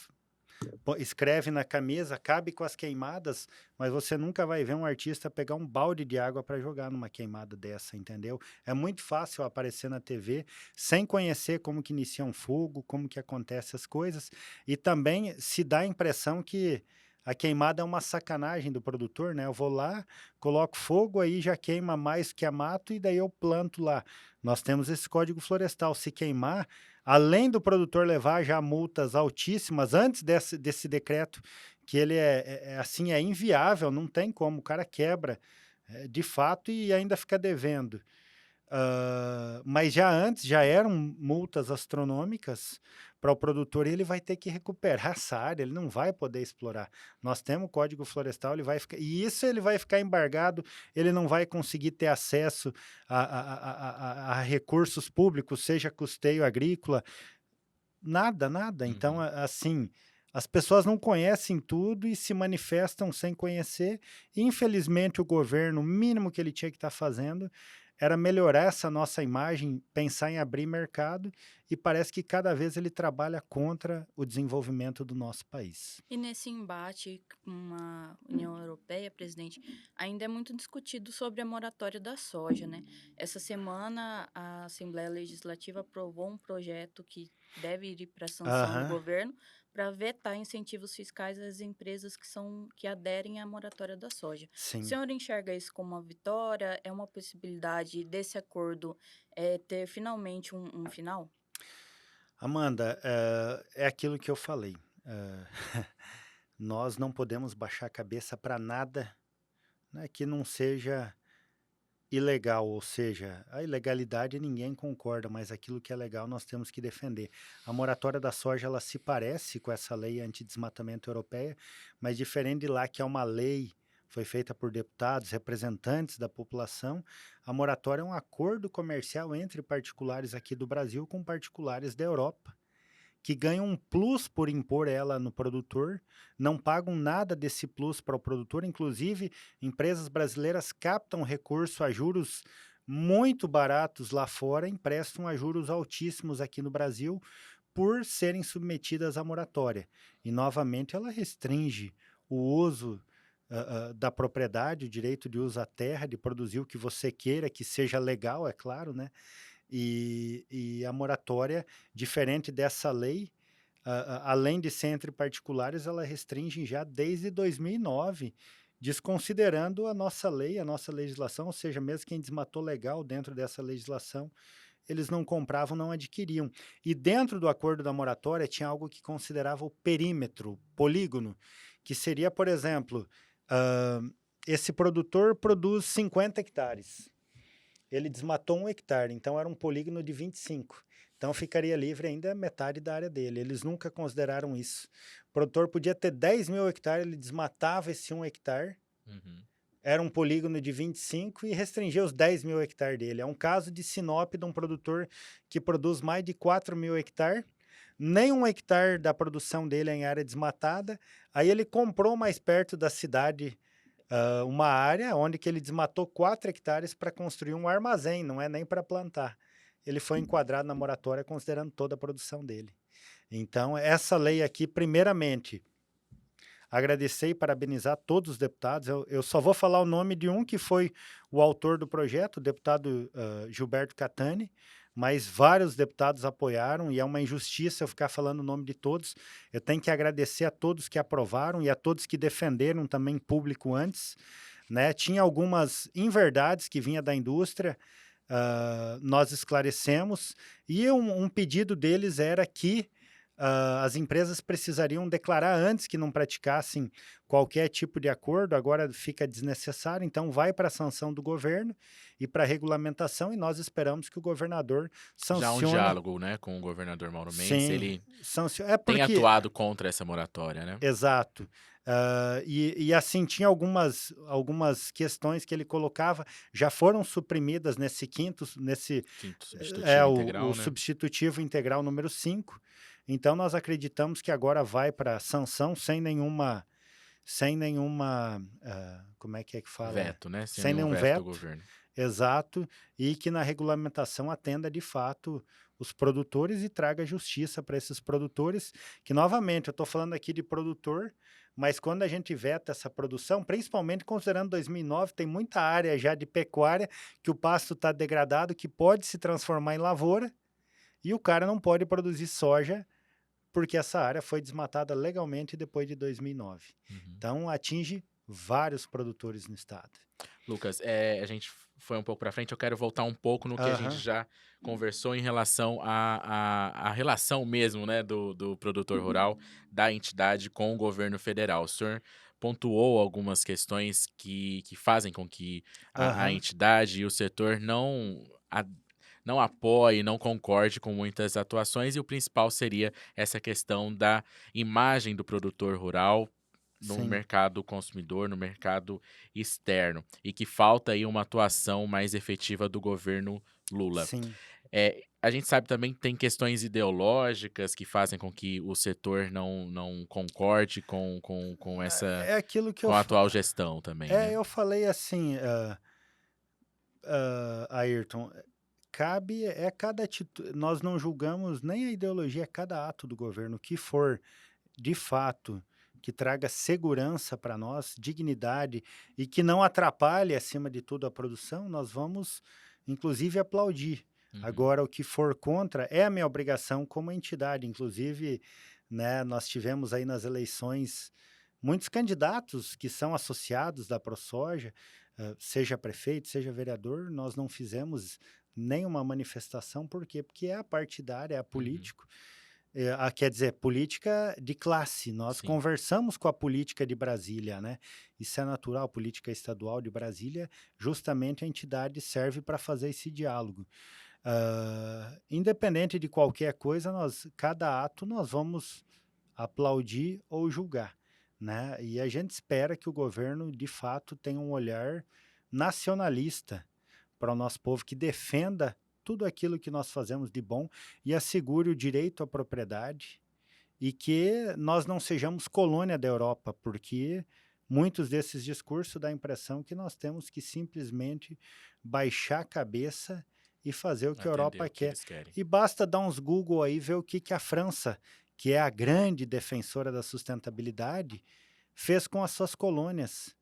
escreve na camisa, cabe com as queimadas, mas você nunca vai ver um artista pegar um balde de água para jogar numa queimada dessa, entendeu? É muito fácil aparecer na TV sem conhecer como que inicia um fogo, como que acontecem as coisas, e também se dá a impressão que a queimada é uma sacanagem do produtor, né? Eu vou lá, coloco fogo, aí já queima mais que a mato e daí eu planto lá. Nós temos esse código florestal. Se queimar, além do produtor levar já multas altíssimas antes desse decreto, que ele assim, é inviável, não tem como, o cara quebra de fato e ainda fica devendo. Mas já antes, já eram multas astronômicas para o produtor e ele vai ter que recuperar essa área, ele não vai poder explorar. Nós temos o Código Florestal, ele vai ficar, e isso ele vai ficar embargado, ele não vai conseguir ter acesso a recursos públicos, seja custeio agrícola, nada, nada. Então, Uhum. assim, as pessoas não conhecem tudo e se manifestam sem conhecer. Infelizmente, o governo, o mínimo que ele tinha que estar fazendo era melhorar essa nossa imagem, pensar em abrir mercado, e parece que cada vez ele trabalha contra o desenvolvimento do nosso país. E nesse embate com a União Europeia, presidente, ainda é muito discutido sobre a moratória da soja, né? Essa semana, a Assembleia Legislativa aprovou um projeto que deve ir para a sanção do Aham, governo para vetar incentivos fiscais às empresas que aderem à moratória da soja. O sim. senhor enxerga isso como uma vitória? É uma possibilidade desse acordo ter finalmente um final? Amanda, é aquilo que eu falei. Nós não podemos baixar a cabeça para nada, né, que não seja ilegal, ou seja, a ilegalidade ninguém concorda, mas aquilo que é legal nós temos que defender. A moratória da soja, ela se parece com essa lei antidesmatamento europeia, mas diferente de lá que é uma lei, foi feita por deputados, representantes da população, a moratória é um acordo comercial entre particulares aqui do Brasil com particulares da Europa, que ganham um plus por impor ela no produtor, não pagam nada desse plus para o produtor, inclusive empresas brasileiras captam recurso a juros muito baratos lá fora, emprestam a juros altíssimos aqui no Brasil por serem submetidas à moratória. E novamente ela restringe o uso da propriedade, o direito de uso à terra, de produzir o que você queira, que seja legal, é claro, né? E a moratória, diferente dessa lei, além de ser entre particulares, ela restringe já desde 2009, desconsiderando a nossa lei, a nossa legislação, ou seja, mesmo quem desmatou legal dentro dessa legislação, eles não compravam, não adquiriam. E dentro do acordo da moratória tinha algo que considerava o perímetro, o polígono, que seria, por exemplo, ah, esse produtor produz 50 hectares. Ele desmatou 1 hectare, então era um polígono de 25. Então ficaria livre ainda metade da área dele. Eles nunca consideraram isso. O produtor podia ter 10.000 hectares, ele desmatava esse 1 hectare, Uhum. era um polígono de 25 e restringia os 10.000 hectares dele. É um caso de Sinop, de um produtor que produz mais de 4.000 hectares, nem 1 hectare da produção dele é em área desmatada. Aí ele comprou mais perto da cidade uma área onde que ele desmatou 4 hectares para construir um armazém, não é nem para plantar. Ele foi enquadrado na moratória considerando toda a produção dele. Então, essa lei aqui, primeiramente, agradecer e parabenizar todos os deputados. Eu só vou falar o nome de um que foi o autor do projeto, o deputado Gilberto Catani, mas vários deputados apoiaram e é uma injustiça eu ficar falando o nome de todos. Eu tenho que agradecer a todos que aprovaram e a todos que defenderam também público antes, né? Tinha algumas inverdades que vinha da indústria, nós esclarecemos, e um pedido deles era que as empresas precisariam declarar antes que não praticassem qualquer tipo de acordo, agora fica desnecessário, então vai para a sanção do governo e para a regulamentação, e nós esperamos que o governador Já há um sancione. diálogo, né, com o governador Mauro Mendes, Sim, ele é tem porque atuado contra essa moratória, né? exato. E assim, tinha algumas questões que ele colocava, já foram suprimidas nesse Quinto é substitutivo o integral, né? substitutivo integral número 5. Então nós acreditamos que agora vai para sanção sem nenhuma, como é que fala? Veto, né? Sem Sem nenhum nenhum veto do veto, governo. exato, e que na regulamentação atenda de fato os produtores e traga justiça para esses produtores, que novamente eu estou falando aqui de produtor, mas quando a gente veta essa produção, principalmente considerando 2009, tem muita área já de pecuária que o pasto está degradado, que pode se transformar em lavoura, e o cara não pode produzir soja porque essa área foi desmatada legalmente depois de 2009. Uhum. Então atinge vários produtores no estado. Lucas, a gente foi um pouco para frente, eu quero voltar um pouco no que a gente Aham, já conversou em relação à relação mesmo, né, do produtor rural, da entidade com o governo federal. O senhor pontuou algumas questões que fazem com que a aham, entidade e o setor não apoie, não concorde com muitas atuações, e o principal seria essa questão da imagem do produtor rural no sim, mercado consumidor, no mercado externo, e que falta aí uma atuação mais efetiva do governo Lula. sim. A gente sabe também que tem questões ideológicas que fazem com que o setor não concorde com essa É aquilo que com a atual gestão também, né? eu falei assim, Ayrton, cada atitude, nós não julgamos nem a ideologia, é cada ato do governo, o que for de fato que traga segurança para nós, dignidade e que não atrapalhe, acima de tudo, a produção, nós vamos, inclusive, aplaudir. Uhum, Agora, o que for contra é a minha obrigação como entidade. Inclusive, né, nós tivemos aí nas eleições muitos candidatos que são associados da ProSoja, seja prefeito, seja vereador, nós não fizemos nenhuma manifestação, por quê? Porque é a partidária, é a uhum, político. Quer dizer, política de classe. Nós sim. conversamos com a política de Brasília, né? Isso é natural, a política estadual de Brasília, justamente a entidade serve para fazer esse diálogo. Independente de qualquer coisa, cada ato nós vamos aplaudir ou julgar, né? E a gente espera que o governo, de fato, tenha um olhar nacionalista para o nosso povo, que defenda tudo aquilo que nós fazemos de bom e assegure o direito à propriedade e que nós não sejamos colônia da Europa, porque muitos desses discursos dá a impressão que nós temos que simplesmente baixar a cabeça e fazer o que a Atender Europa o que quer. eles querem. E basta dar uns Google aí e ver o que a França, que é a grande defensora da sustentabilidade, fez com as suas colônias,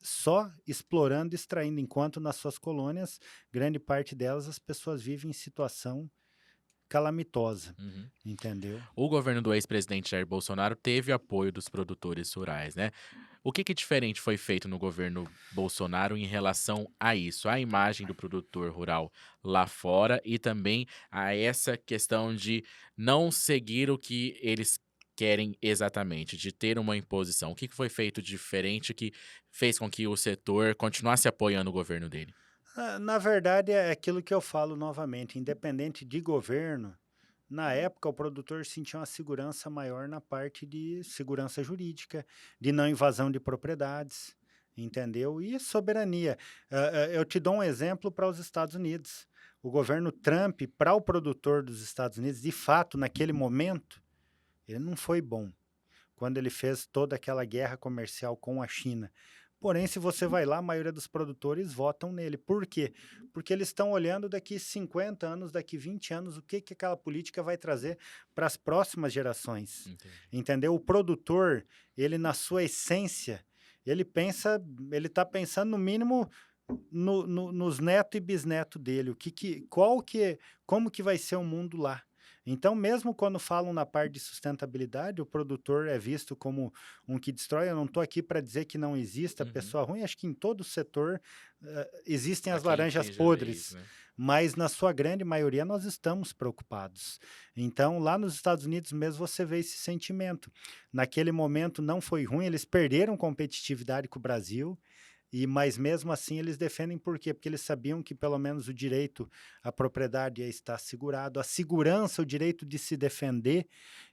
só explorando e extraindo, enquanto nas suas colônias, grande parte delas, as pessoas vivem em situação calamitosa, Uhum. entendeu? O governo do ex-presidente Jair Bolsonaro teve apoio dos produtores rurais, né? O que diferente foi feito no governo Bolsonaro em relação a isso, a imagem do produtor rural lá fora e também a essa questão de não seguir o que eles querem exatamente, de ter uma imposição? O que foi feito diferente que fez com que o setor continuasse apoiando o governo dele? Na verdade, é aquilo que eu falo novamente, independente de governo, na época o produtor sentia uma segurança maior na parte de segurança jurídica, de não invasão de propriedades, entendeu? E soberania. Eu te dou um exemplo para os Estados Unidos. O governo Trump, para o produtor dos Estados Unidos, de fato, naquele momento, ele não foi bom, quando ele fez toda aquela guerra comercial com a China. Porém, se você vai lá, a maioria dos produtores votam nele. Por quê? Porque eles estão olhando daqui 50 anos, daqui 20 anos, o que aquela política vai trazer para as próximas gerações. Entendi. Entendeu? O produtor, ele na sua essência, ele está pensando no mínimo nos netos e bisnetos dele, como que vai ser o mundo lá. Então, mesmo quando falam na parte de sustentabilidade, o produtor é visto como um que destrói. Eu não estou aqui para dizer que não exista Uhum. pessoa ruim, acho que em todo setor existem Há as quem laranjas finja ver isso, podres, né? mas na sua grande maioria nós estamos preocupados. Então, lá nos Estados Unidos mesmo você vê esse sentimento. Naquele momento não foi ruim, eles perderam competitividade com o Brasil, mas mesmo assim eles defendem por quê? Porque eles sabiam que pelo menos o direito à propriedade ia estar assegurado, a segurança, o direito de se defender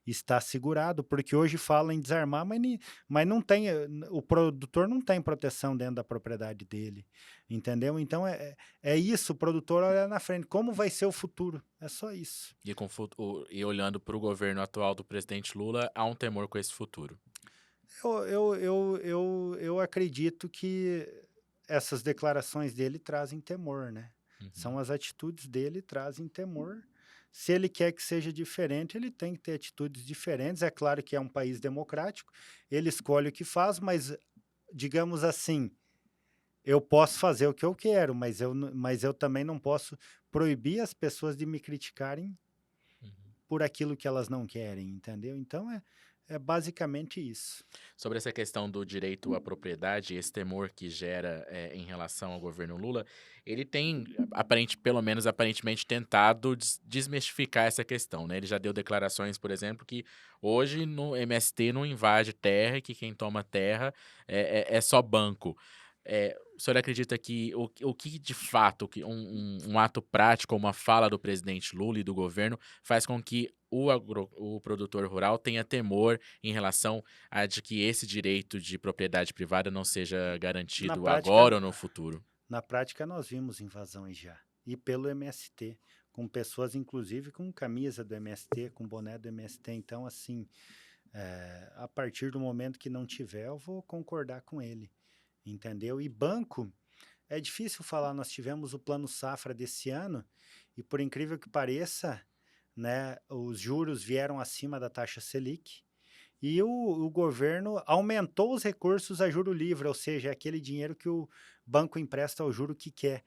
está assegurado, porque hoje fala em desarmar, mas não tem, o produtor não tem proteção dentro da propriedade dele, entendeu? Então é isso, o produtor olha na frente, como vai ser o futuro? É só isso. E olhando para o governo atual do presidente Lula, há um temor com esse futuro. Eu acredito que essas declarações dele trazem temor, né? Uhum. São as atitudes dele trazem temor. Se ele quer que seja diferente, ele tem que ter atitudes diferentes. É claro que é um país democrático, ele escolhe o que faz, mas, digamos assim, eu posso fazer o que eu quero, mas eu também não posso proibir as pessoas de me criticarem Uhum. por aquilo que elas não querem, entendeu? Então é basicamente isso. Sobre essa questão do direito à propriedade, esse temor que gera em relação ao governo Lula, ele tem, pelo menos aparentemente, tentado desmistificar essa questão, né? Ele já deu declarações, por exemplo, que hoje no MST não invade terra e que quem toma terra é só banco. O senhor acredita que o que de fato, um ato prático, uma fala do presidente Lula e do governo faz com que o produtor rural tenha temor em relação a de que esse direito de propriedade privada não seja Na garantido prática, agora ou no futuro? na prática nós vimos invasões já, e pelo MST, com pessoas inclusive com camisa do MST, com boné do MST. Então, assim, a partir do momento que não tiver, eu vou concordar com ele, entendeu? E banco, é difícil falar, nós tivemos o Plano Safra desse ano, e por incrível que pareça, né, os juros vieram acima da taxa Selic, e o governo aumentou os recursos a juro livre, ou seja, é aquele dinheiro que o banco empresta ao juro que quer.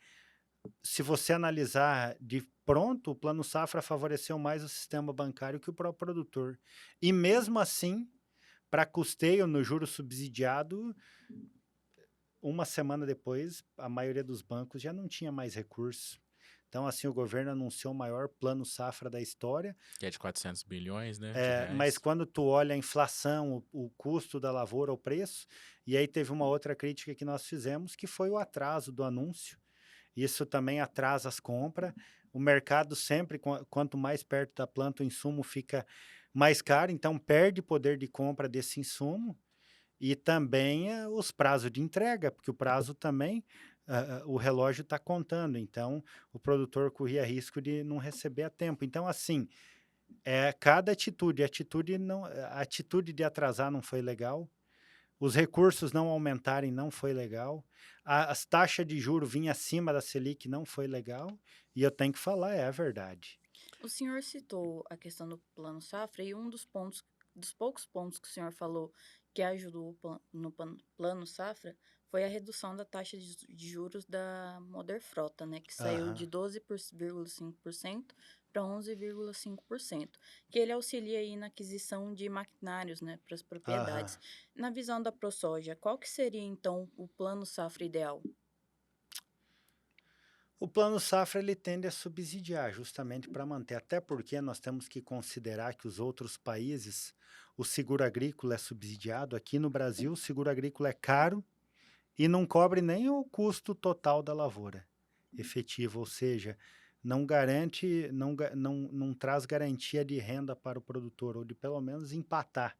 Se você analisar de pronto, o Plano Safra favoreceu mais o sistema bancário que o próprio produtor. E mesmo assim, para custeio no juro subsidiado, uma semana depois, a maioria dos bancos já não tinha mais recursos. Então, assim, o governo anunciou o maior Plano Safra da história. Que é de 400 bilhões, né, de Mas reais. quando tu olha a inflação, o custo da lavoura, o preço, e aí teve uma outra crítica que nós fizemos, que foi o atraso do anúncio. Isso também atrasa as compras. O mercado sempre, quanto mais perto da planta, o insumo fica mais caro, então perde poder de compra desse insumo. E também os prazos de entrega, porque o prazo também, o relógio está contando, então o produtor corria risco de não receber a tempo. Então, assim, cada a atitude de atrasar não foi legal, os recursos não aumentarem não foi legal, as taxas de juro vinham acima da Selic não foi legal, e eu tenho que falar, é a verdade. O senhor citou a questão do Plano Safra e um dos poucos pontos que o senhor falou que ajudou no Plano Safra foi a redução da taxa de juros da Moderfrota, né, que saiu de Aham, 12,5% para 11,5%, que ele auxilia aí na aquisição de maquinários, né, para as aham. propriedades. Na visão da ProSoja, qual que seria então o Plano Safra ideal? O Plano Safra ele tende a subsidiar justamente para manter, até porque nós temos que considerar que os outros países, o seguro agrícola é subsidiado, aqui no Brasil o seguro agrícola é caro e não cobre nem o custo total da lavoura efetiva, ou seja, não garante, não traz garantia de renda para o produtor, ou de pelo menos empatar.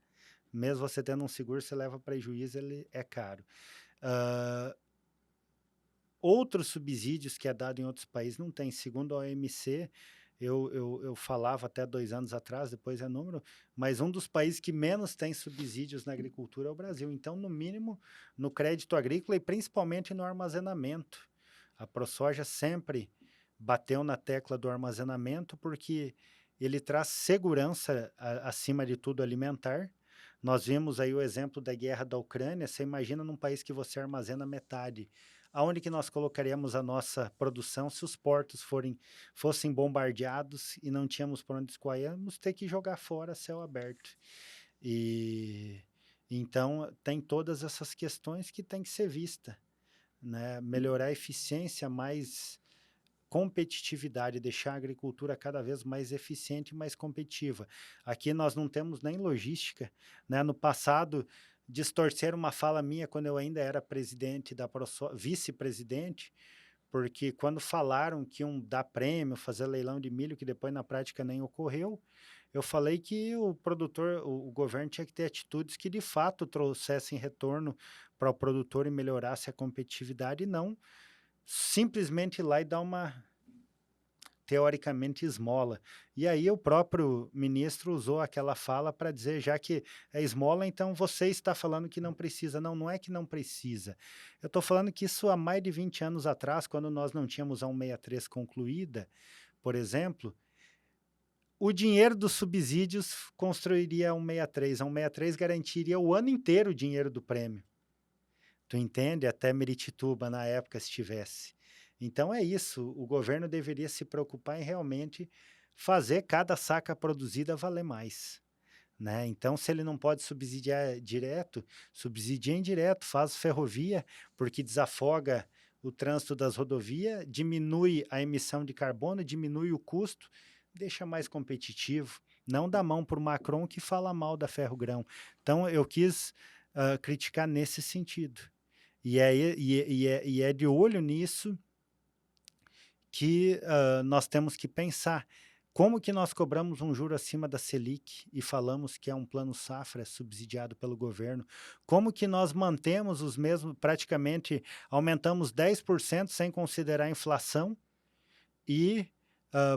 Mesmo você tendo um seguro, você leva prejuízo, ele é caro. Ah, outros subsídios que é dado em outros países não tem. Segundo a OMC, eu falava até 2 anos atrás, depois é número, mas um dos países que menos tem subsídios na agricultura é o Brasil. Então, no mínimo, no crédito agrícola e principalmente no armazenamento. A ProSoja sempre bateu na tecla do armazenamento porque ele traz segurança, acima de tudo, alimentar. Nós vimos aí o exemplo da guerra da Ucrânia. Você imagina num país que você armazena metade. Aonde que nós colocaríamos a nossa produção se os portos fossem bombardeados e não tínhamos por onde escoar? Íamos ter que jogar fora a céu aberto. E então tem todas essas questões que tem que ser vista, né? Melhorar a eficiência, mais competitividade, deixar a agricultura cada vez mais eficiente e mais competitiva. Aqui nós não temos nem logística, né? No passado, distorceram uma fala minha quando eu ainda era presidente da vice-presidente, porque quando falaram que iam dar prêmio, fazer leilão de milho, que depois na prática nem ocorreu, eu falei que o produtor, o governo tinha que ter atitudes que de fato trouxessem retorno para o produtor e melhorasse a competitividade, e não simplesmente ir lá e dar uma, teoricamente, esmola. E aí o próprio ministro usou aquela fala para dizer, já que é esmola, então você está falando que não precisa. Não, não é que não precisa. Eu estou falando que isso há mais de 20 anos atrás, quando nós não tínhamos a 163 concluída, por exemplo, o dinheiro dos subsídios construiria a 163. A 163 garantiria o ano inteiro o dinheiro do prêmio. Tu entende? Até Miritituba, na época, se tivesse. Então é isso, o governo deveria se preocupar em realmente fazer cada saca produzida valer mais, né? Então, se ele não pode subsidiar direto, subsidia indireto, faz ferrovia, porque desafoga o trânsito das rodovias, diminui a emissão de carbono, diminui o custo, deixa mais competitivo. Não dá mão para o Macron que fala mal da Ferrogrão. Então, eu quis criticar nesse sentido. E é de olho nisso que nós temos que pensar como que nós cobramos um juro acima da Selic e falamos que é um plano safra subsidiado pelo governo, como que nós mantemos os mesmos, praticamente aumentamos 10% sem considerar a inflação e,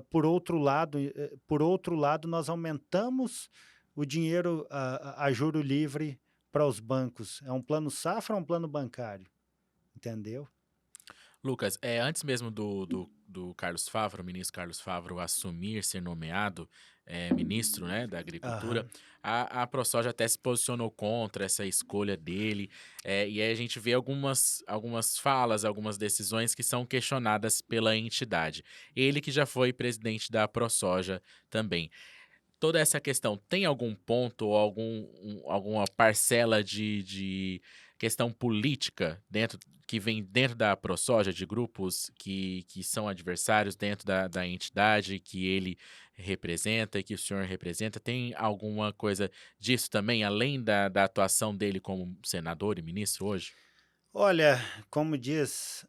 por outro lado, nós aumentamos o dinheiro a juro livre para os bancos. É um plano safra ou um plano bancário? Entendeu? Lucas, antes mesmo do Carlos Favaro, o ministro Carlos Favaro, assumir ser nomeado ministro, né, da Agricultura, Aham. a ProSoja até se posicionou contra essa escolha dele, e aí a gente vê algumas falas, algumas decisões que são questionadas pela entidade. Ele que já foi presidente da ProSoja também. Toda essa questão tem algum ponto ou alguma parcela de questão política que vem dentro da ProSoja, de grupos que são adversários dentro da entidade que ele representa e que o senhor representa? Tem alguma coisa disso também, além da atuação dele como senador e ministro hoje? Olha, como diz,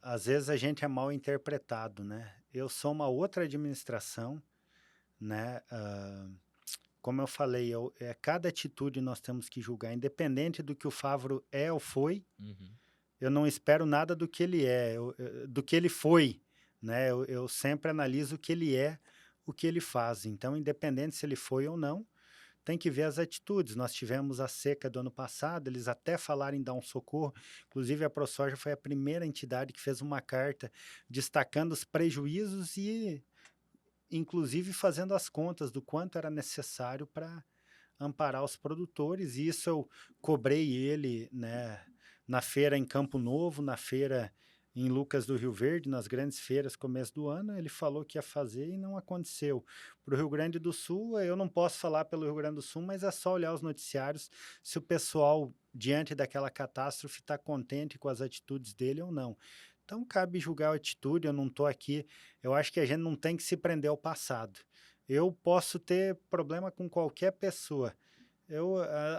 às vezes a gente é mal interpretado, né? Eu sou uma outra administração, né? Como eu falei, cada atitude nós temos que julgar, independente do que o Favro é ou foi, Uhum. eu não espero nada do que ele é, do que ele foi, né? Eu sempre analiso o que ele é, o que ele faz. Então, independente se ele foi ou não, tem que ver as atitudes. Nós tivemos a seca do ano passado, eles até falaram em dar um socorro. Inclusive, a ProSoja foi a primeira entidade que fez uma carta destacando os prejuízos e, inclusive, fazendo as contas do quanto era necessário para amparar os produtores. E isso eu cobrei ele, né, na feira em Campo Novo, na feira em Lucas do Rio Verde, nas grandes feiras começo do ano, ele falou que ia fazer e não aconteceu. Para o Rio Grande do Sul, eu não posso falar pelo Rio Grande do Sul, mas é só olhar os noticiários se o pessoal, diante daquela catástrofe, está contente com as atitudes dele ou não. Então, cabe julgar a atitude, eu não estou aqui, eu acho que a gente não tem que se prender ao passado. Eu posso ter problema com qualquer pessoa,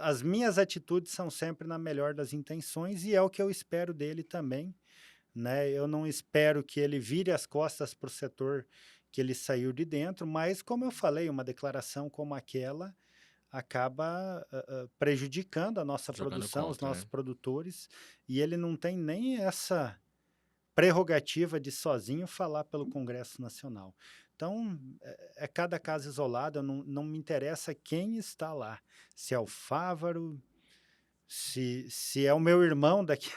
as minhas atitudes são sempre na melhor das intenções e é o que eu espero dele também, né? Eu não espero que ele vire as costas para o setor que ele saiu de dentro, mas, como eu falei, uma declaração como aquela acaba prejudicando a nossa Jogando produção, os contra, nossos né? produtores, e ele não tem nem essa prerrogativa de sozinho falar pelo Congresso Nacional. Então, é cada caso isolado, não me interessa quem está lá, se é o Fávaro, se é o meu irmão daqui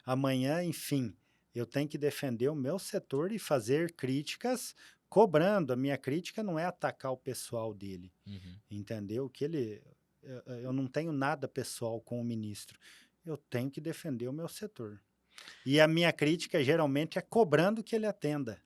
amanhã, enfim, eu tenho que defender o meu setor e fazer críticas cobrando. A minha crítica não é atacar o pessoal dele, Uhum. entendeu? Eu não tenho nada pessoal com o ministro, eu tenho que defender o meu setor. E a minha crítica geralmente é cobrando que ele atenda,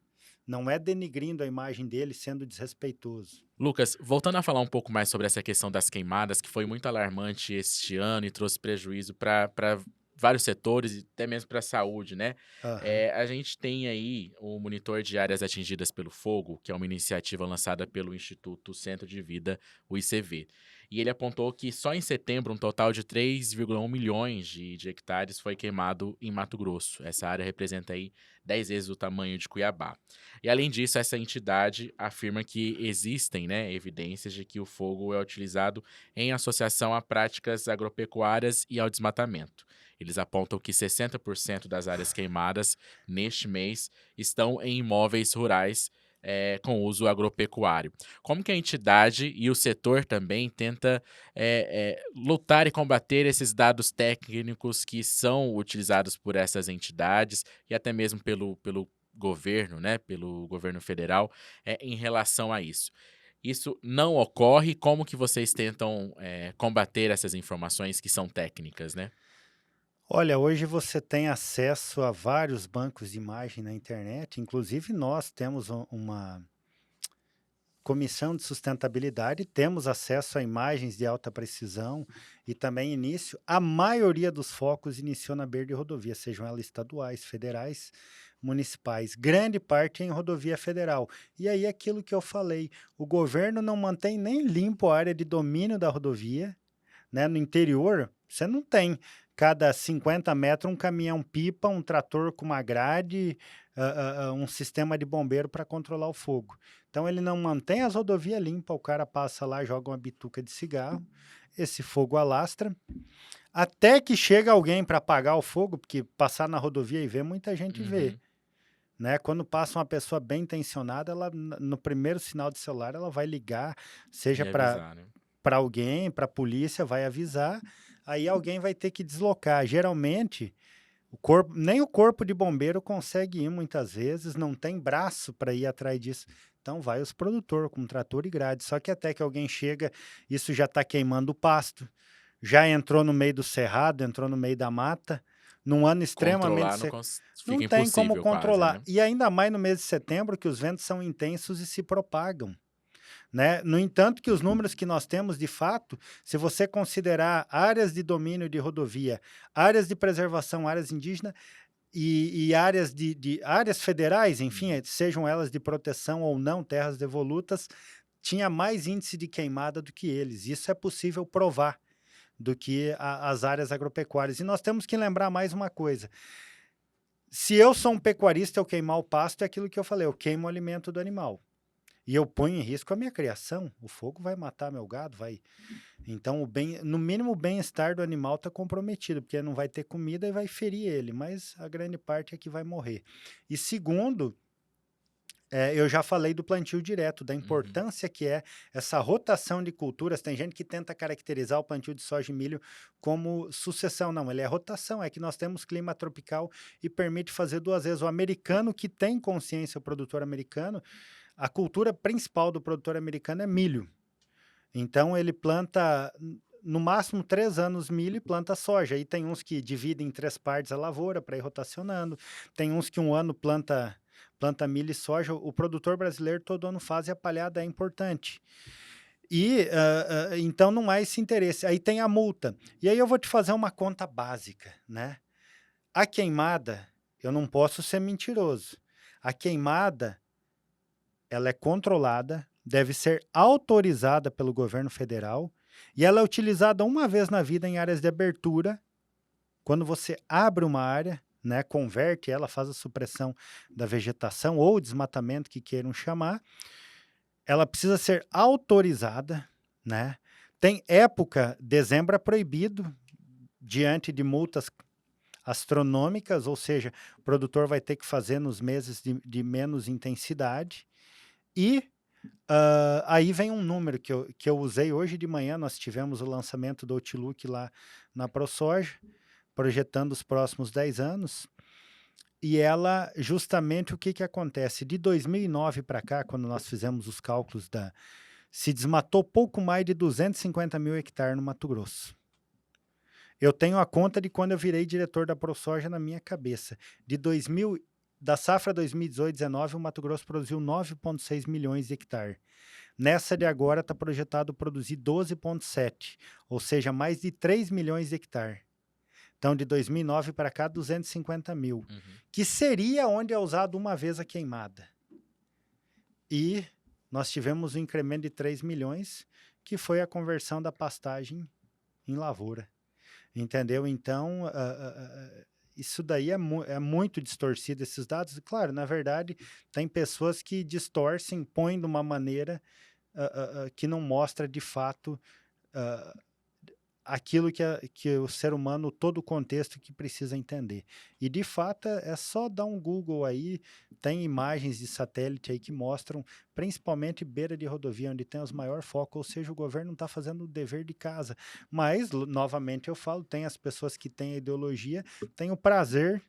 não é denigrindo a imagem dele, sendo desrespeitoso. Lucas, voltando a falar um pouco mais sobre essa questão das queimadas, que foi muito alarmante este ano e trouxe prejuízo para vários setores e até mesmo para a saúde, né? Aham. A gente tem aí o monitor de áreas atingidas pelo fogo, que é uma iniciativa lançada pelo Instituto Centro de Vida, o ICV. E ele apontou que só em setembro um total de 3,1 milhões de hectares foi queimado em Mato Grosso. Essa área representa aí 10 vezes o tamanho de Cuiabá. E além disso, essa entidade afirma que existem, né, evidências de que o fogo é utilizado em associação a práticas agropecuárias e ao desmatamento. Eles apontam que 60% das áreas queimadas neste mês estão em imóveis rurais com uso agropecuário. Como que a entidade e o setor também tenta lutar e combater esses dados técnicos que são utilizados por essas entidades e até mesmo pelo governo, né, pelo governo federal, em relação a isso? Isso não ocorre, como que vocês tentam, combater essas informações que são técnicas, né? Olha, hoje você tem acesso a vários bancos de imagem na internet, inclusive nós temos uma comissão de sustentabilidade, temos acesso a imagens de alta precisão e também início. A maioria dos focos iniciou na beira de rodovia, sejam elas estaduais, federais, municipais. Grande parte é em rodovia federal. E aí aquilo que eu falei, o governo não mantém nem limpo a área de domínio da rodovia, né? No interior, você não tem cada 50 metros um caminhão-pipa, um trator com uma grade, um sistema de bombeiro para controlar o fogo. Então ele não mantém as rodovias limpas, o cara passa lá, joga uma bituca de cigarro, esse fogo alastra, até que chega alguém para apagar o fogo, porque passar na rodovia e ver, muita gente vê. Uhum. Né? Quando passa uma pessoa bem intencionada, ela, no primeiro sinal de celular, ela vai ligar, seja E avisar, né? para alguém, para a polícia, vai avisar, aí alguém vai ter que deslocar. Geralmente, nem o corpo de bombeiro consegue ir muitas vezes, não tem braço para ir atrás disso. Então vai os produtores com trator e grade. Só que até que alguém chega, isso já está queimando o pasto, já entrou no meio do cerrado, entrou no meio da mata, num ano extremamente Controlar seco. fica Não tem como impossível quase, controlar. né? E ainda mais no mês de setembro, que os ventos são intensos e se propagam. Né? No entanto, que os números que nós temos, de fato, se você considerar áreas de domínio de rodovia, áreas de preservação, áreas indígenas e áreas áreas federais, enfim, Uhum. sejam elas de proteção ou não, terras devolutas, tinha mais índice de queimada do que eles. Isso é possível provar do que as áreas agropecuárias. E nós temos que lembrar mais uma coisa. Se eu sou um pecuarista, eu queimar o pasto é aquilo que eu falei, eu queimo o alimento do animal. E eu ponho em risco a minha criação. O fogo vai matar meu gado, vai. Então, no mínimo, o bem-estar do animal está comprometido, porque não vai ter comida e vai ferir ele, mas a grande parte é que vai morrer. E segundo, eu já falei do plantio direto, da Uhum. importância que é essa rotação de culturas. Tem gente que tenta caracterizar o plantio de soja e milho como sucessão. Não, ele é rotação, é que nós temos clima tropical e permite fazer duas vezes. O americano que tem consciência, o produtor americano, a cultura principal do produtor americano é milho. Então ele planta no máximo 3 anos milho e planta soja. E tem uns que dividem em 3 partes a lavoura para ir rotacionando. Tem uns que um ano planta milho e soja. O produtor brasileiro todo ano faz e a palhada é importante. E então não há esse interesse. Aí tem a multa. E aí eu vou te fazer uma conta básica, né? A queimada, eu não posso ser mentiroso. A queimada, ela é controlada, deve ser autorizada pelo governo federal e ela é utilizada uma vez na vida em áreas de abertura, quando você abre uma área, né, converte ela, faz a supressão da vegetação ou desmatamento que queiram chamar, ela precisa ser autorizada, né? Tem época, dezembro é proibido, diante de multas astronômicas, ou seja, o produtor vai ter que fazer nos meses de menos intensidade. E aí vem um número que eu usei hoje de manhã, nós tivemos o lançamento do Outlook lá na ProSoja, projetando os próximos 10 anos, e ela, justamente o que acontece? De 2009 para cá, quando nós fizemos os cálculos se desmatou pouco mais de 250 mil hectares no Mato Grosso. Eu tenho a conta de quando eu virei diretor da ProSoja na minha cabeça. Da safra 2018-19, o Mato Grosso produziu 9,6 milhões de hectares. Nessa de agora está projetado produzir 12,7, ou seja, mais de 3 milhões de hectares. Então, de 2009 para cá, 250 mil, Uhum. que seria onde é usado uma vez a queimada. E nós tivemos um incremento de 3 milhões, que foi a conversão da pastagem em lavoura. Entendeu? Então, isso daí é muito distorcido, esses dados. Claro, na verdade, tem pessoas que distorcem, põem de uma maneira que não mostra de fato ah, aquilo que o ser humano, todo o contexto que precisa entender. E de fato é só dar um Google aí, tem imagens de satélite aí que mostram, principalmente beira de rodovia, onde tem os maiores focos, ou seja, o governo não está fazendo o dever de casa. Mas, novamente eu falo, tem as pessoas que têm a ideologia, têm o prazer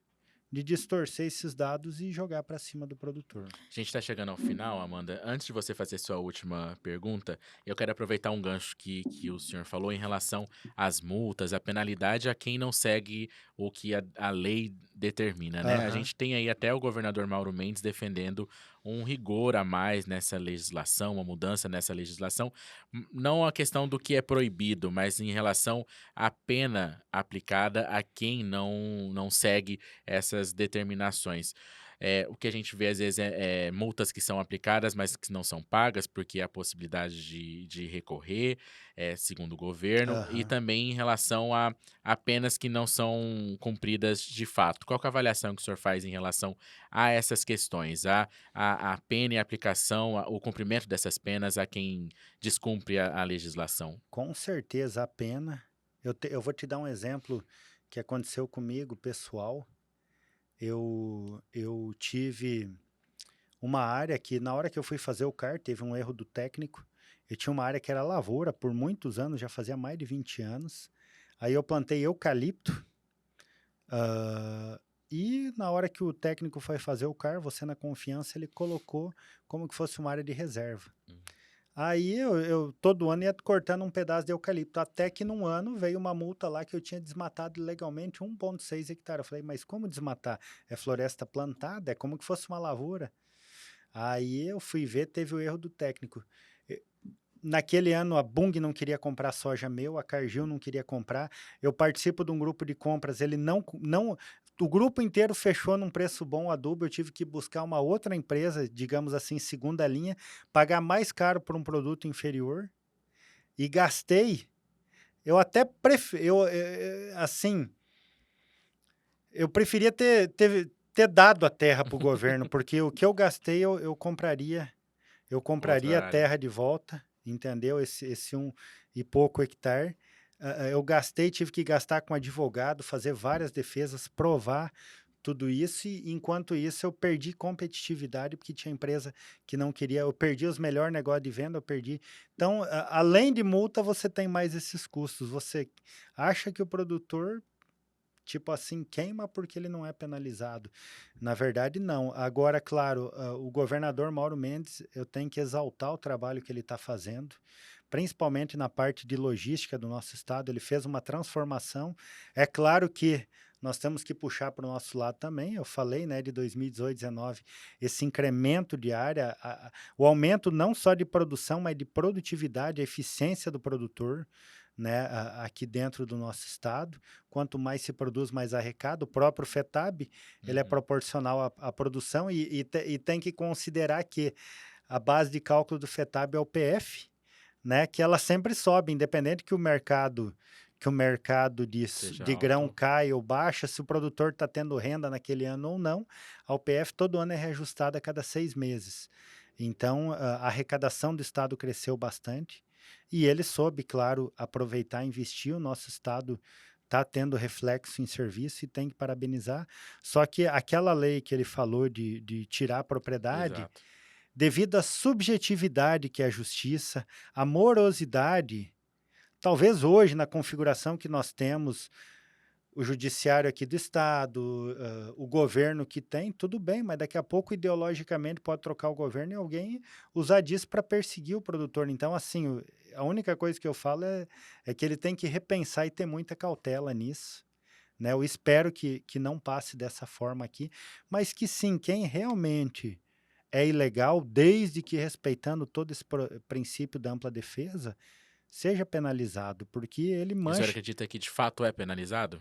de distorcer esses dados e jogar para cima do produtor. A gente está chegando ao final, Amanda. Antes de você fazer sua última pergunta, eu quero aproveitar um gancho que o senhor falou em relação às multas, à penalidade a quem não segue o que a lei determina, né? A Aham. gente tem aí até o governador Mauro Mendes defendendo um rigor a mais nessa legislação, uma mudança nessa legislação. Não a questão do que é proibido, mas em relação à pena aplicada a quem não segue essas determinações. O que a gente vê às vezes é multas que são aplicadas, mas que não são pagas, porque há possibilidade de recorrer, segundo o governo, e Aham. também em relação a penas que não são cumpridas de fato. Qual que é a avaliação que o senhor faz em relação a essas questões, a pena e a aplicação, o cumprimento dessas penas a quem descumpre a legislação? Com certeza a pena. Eu vou te dar um exemplo que aconteceu comigo, pessoal. Eu tive uma área que, na hora que eu fui fazer o CAR, teve um erro do técnico. Eu tinha uma área que era lavoura por muitos anos, já fazia mais de 20 anos. Aí eu plantei eucalipto. E na hora que o técnico foi fazer o CAR, você na confiança, ele colocou como que fosse uma área de reserva. Hum. Aí eu todo ano ia cortando um pedaço de eucalipto, até que num ano veio uma multa lá que eu tinha desmatado ilegalmente 1,6 hectare. Eu falei, mas como desmatar? É floresta plantada? É como que fosse uma lavoura? Aí eu fui ver, teve o erro do técnico. Naquele ano a Bung não queria comprar soja meu, a Cargill não queria comprar. Eu participo de um grupo de compras, ele não o grupo inteiro fechou num preço bom o adubo, eu tive que buscar uma outra empresa, digamos assim, segunda linha, pagar mais caro por um produto inferior e gastei. Eu até assim, eu preferia ter dado a terra para o governo, porque o que eu gastei eu compraria Outra a área. terra de volta, entendeu? Esse 1 e pouco hectare. Eu gastei, tive que gastar com advogado, fazer várias defesas, provar tudo isso, e enquanto isso eu perdi competitividade, porque tinha empresa que não queria, eu perdi os melhores negócios de venda, eu perdi. Então, além de multa, você tem mais esses custos. Você acha que o produtor, tipo assim, queima porque ele não é penalizado. Na verdade, não. Agora, claro, o governador Mauro Mendes, eu tenho que exaltar o trabalho que ele está fazendo, principalmente na parte de logística do nosso estado. Ele fez uma transformação. É claro que nós temos que puxar para o nosso lado também. Eu falei, né, de 2018, 2019, esse incremento de área, o aumento não só de produção, mas de produtividade, a eficiência do produtor, né, aqui dentro do nosso estado. Quanto mais se produz, mais arrecada. O próprio FETAB, ele é Uhum. proporcional à produção, e tem que considerar que a base de cálculo do FETAB é o PF, né, que ela sempre sobe, independente que o mercado Seja de grão alto. caia ou baixa, se o produtor está tendo renda naquele ano ou não, a UPF todo ano é reajustada a cada 6 meses. Então, a arrecadação do estado cresceu bastante e ele soube, claro, aproveitar e investir. O nosso estado está tendo reflexo em serviço e tem que parabenizar. Só que aquela lei que ele falou de tirar a propriedade, Exato. devido à subjetividade que é a justiça, a morosidade, talvez hoje, na configuração que nós temos, o judiciário aqui do estado, o governo que tem, tudo bem, mas daqui a pouco, ideologicamente, pode trocar o governo e alguém usar disso para perseguir o produtor. Então, assim, a única coisa que eu falo é que ele tem que repensar e ter muita cautela nisso, né? Eu espero que não passe dessa forma aqui, mas que sim, quem realmente é ilegal, desde que respeitando todo esse princípio da ampla defesa, seja penalizado, porque ele E o senhor mancha. acredita que de fato é penalizado?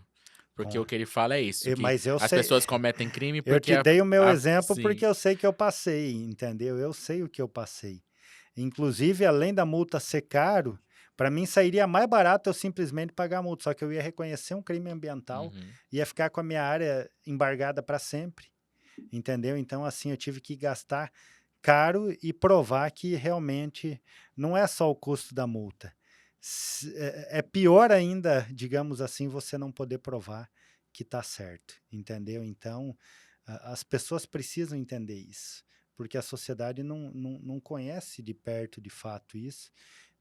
Porque Com- o que ele fala é isso, que Mas eu as sei, pessoas cometem crime eu porque te dei o meu a exemplo porque sim. eu sei que eu passei, entendeu? Eu sei o que eu passei. Inclusive, além da multa ser caro, para mim sairia mais barato eu simplesmente pagar a multa, só que eu ia reconhecer um crime ambiental, Uhum. ia ficar com a minha área embargada para sempre, entendeu? Então, assim, eu tive que gastar caro e provar que realmente não é só o custo da multa. É pior ainda, digamos assim, você não poder provar que está certo, entendeu? Então, as pessoas precisam entender isso, porque a sociedade não conhece de perto, de fato, isso.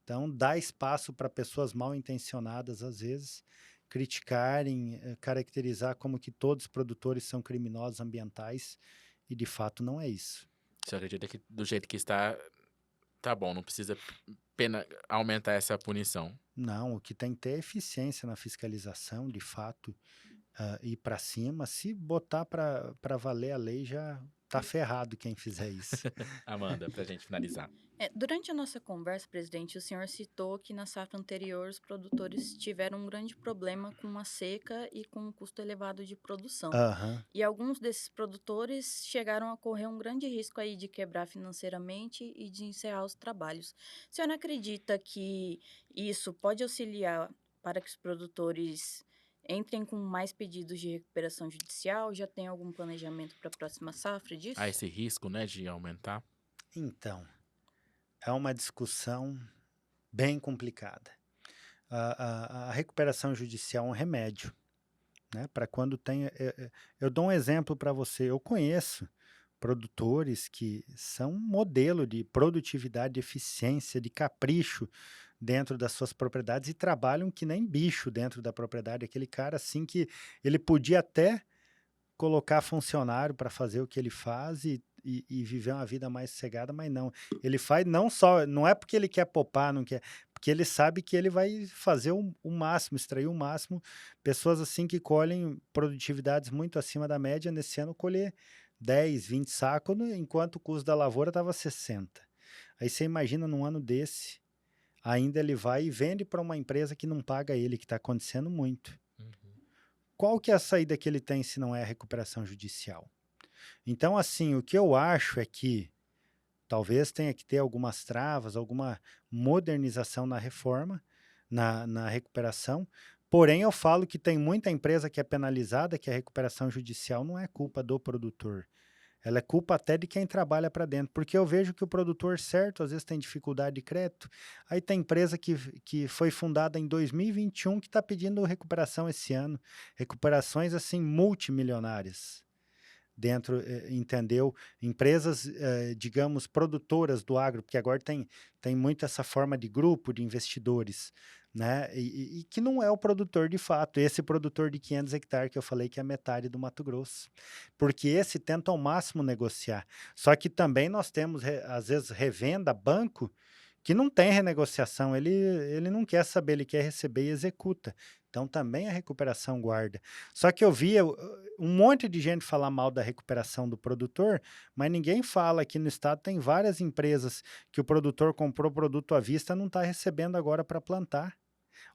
Então, dá espaço para pessoas mal intencionadas, às vezes, criticarem, caracterizar como que todos os produtores são criminosos ambientais, e de fato não é isso. Você acredita que do jeito que está, tá bom, não precisa aumentar essa punição. Não, o que tem que ter é eficiência na fiscalização, de fato, ir para cima. Se botar para valer a lei, já tá ferrado quem fizer isso. Amanda, pra gente finalizar. Durante a nossa conversa, presidente, o senhor citou que na safra anterior os produtores tiveram um grande problema com a seca e com um custo elevado de produção. Aham. E alguns desses produtores chegaram a correr um grande risco aí de quebrar financeiramente e de encerrar os trabalhos. O senhor não acredita que isso pode auxiliar para que os produtores entrem com mais pedidos de recuperação judicial? Já tem algum planejamento para a próxima safra Há disso? esse risco, né, de aumentar? Então, é uma discussão bem complicada. A recuperação judicial é um remédio, né? Para quando tem. Eu dou um exemplo para você. Eu conheço produtores que são um modelo de produtividade, de eficiência, de capricho dentro das suas propriedades e trabalham que nem bicho dentro da propriedade. Aquele cara assim que ele podia até colocar funcionário para fazer o que ele faz e viver uma vida mais sossegada, mas não. Ele faz não só, não é porque ele quer poupar, não quer, porque ele sabe que ele vai fazer o máximo, extrair o máximo. Pessoas assim que colhem produtividades muito acima da média, nesse ano colher 10, 20 sacos, enquanto o custo da lavoura estava 60. Aí você imagina num ano desse, ainda ele vai e vende para uma empresa que não paga ele, que está acontecendo muito. Uhum. Qual que é a saída que ele tem se não é a recuperação judicial? Então, assim, o que eu acho é que talvez tenha que ter algumas travas, alguma modernização na reforma, na recuperação. Porém, eu falo que tem muita empresa que é penalizada, que a recuperação judicial não é culpa do produtor. Ela é culpa até de quem trabalha para dentro, porque eu vejo que o produtor certo às vezes tem dificuldade de crédito. Aí tem empresa que foi fundada em 2021 que está pedindo recuperação esse ano. Recuperações assim multimilionárias dentro, entendeu? Empresas, digamos, produtoras do agro, porque agora tem muito essa forma de grupo de investidores, né? E que não é o produtor de fato, esse produtor de 500 hectares que eu falei que é metade do Mato Grosso, porque esse tenta ao máximo negociar. Só que também nós temos, às vezes, revenda, banco, que não tem renegociação, ele não quer saber, ele quer receber e executa. Então também a recuperação guarda. Só que eu via um monte de gente falar mal da recuperação do produtor, mas ninguém fala que no estado tem várias empresas que o produtor comprou produto à vista e não está recebendo agora para plantar.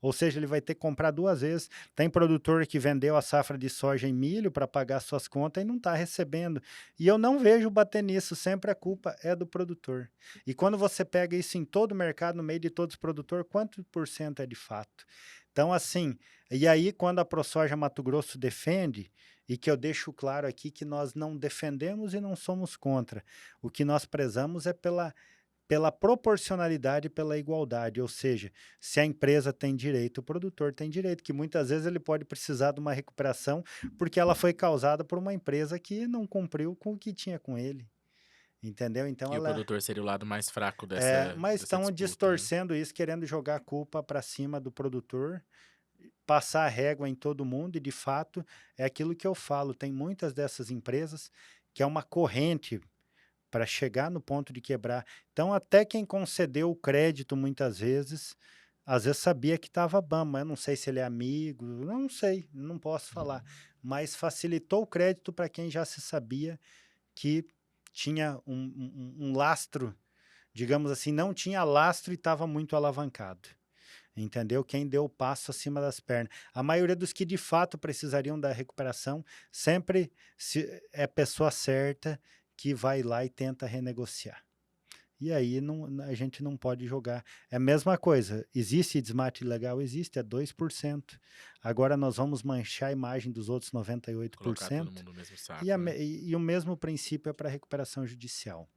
Ou seja, ele vai ter que comprar duas vezes. Tem produtor que vendeu a safra de soja em milho para pagar suas contas e não está recebendo. E eu não vejo bater nisso, sempre a culpa é do produtor. E quando você pega isso em todo o mercado, no meio de todos os produtores, quanto por cento é de fato? Então, assim, e aí quando a ProSoja Mato Grosso defende, e que eu deixo claro aqui que nós não defendemos e não somos contra, o que nós prezamos é pela proporcionalidade e pela igualdade, ou seja, se a empresa tem direito, o produtor tem direito, que muitas vezes ele pode precisar de uma recuperação porque ela foi causada por uma empresa que não cumpriu com o que tinha com ele, entendeu? Então E o ela produtor seria o lado mais fraco mas dessa estão disputa, né? distorcendo isso, querendo jogar a culpa para cima do produtor, passar a régua em todo mundo, e de fato é aquilo que eu falo, tem muitas dessas empresas que é uma corrente para chegar no ponto de quebrar. Então, até quem concedeu o crédito muitas vezes, às vezes sabia que estava bom, mas eu não sei se ele é amigo, não sei, não posso falar. Uhum. Mas facilitou o crédito para quem já se sabia que tinha um lastro, digamos assim, não tinha lastro e estava muito alavancado. entendeu? Quem deu o passo acima das pernas. A maioria dos que de fato precisariam da recuperação sempre é a pessoa certa que vai lá e tenta renegociar. E aí a gente não pode jogar. É a mesma coisa. Existe desmate ilegal? Existe, é 2%. Agora nós vamos manchar a imagem dos outros Colocar todo 98%. mundo no mesmo E, saco, né? e o mesmo princípio é para a recuperação judicial.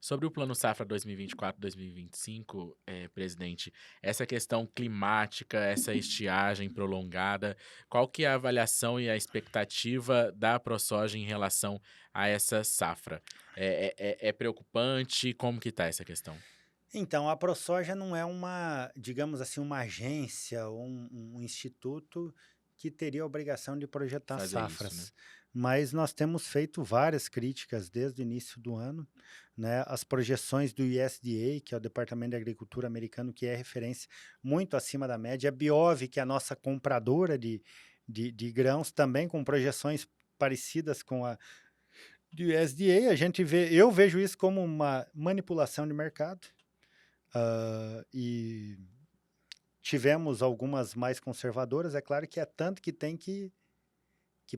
Sobre o Plano Safra 2024-2025, presidente, essa questão climática, essa estiagem prolongada, qual que é a avaliação e a expectativa da ProSoja em relação a essa safra? É preocupante? Como que está essa questão? Então, a ProSoja não é uma, digamos assim, uma agência ou um instituto que teria a obrigação de projetar Fazer isso, né? safras. Mas nós temos feito várias críticas desde o início do ano, né? As projeções do USDA, que é o Departamento de Agricultura americano, que é referência muito acima da média. A Biov, que é a nossa compradora de grãos, também com projeções parecidas com a do USDA. Eu vejo isso como uma manipulação de mercado. E tivemos algumas mais conservadoras, é claro que é tanto que tem que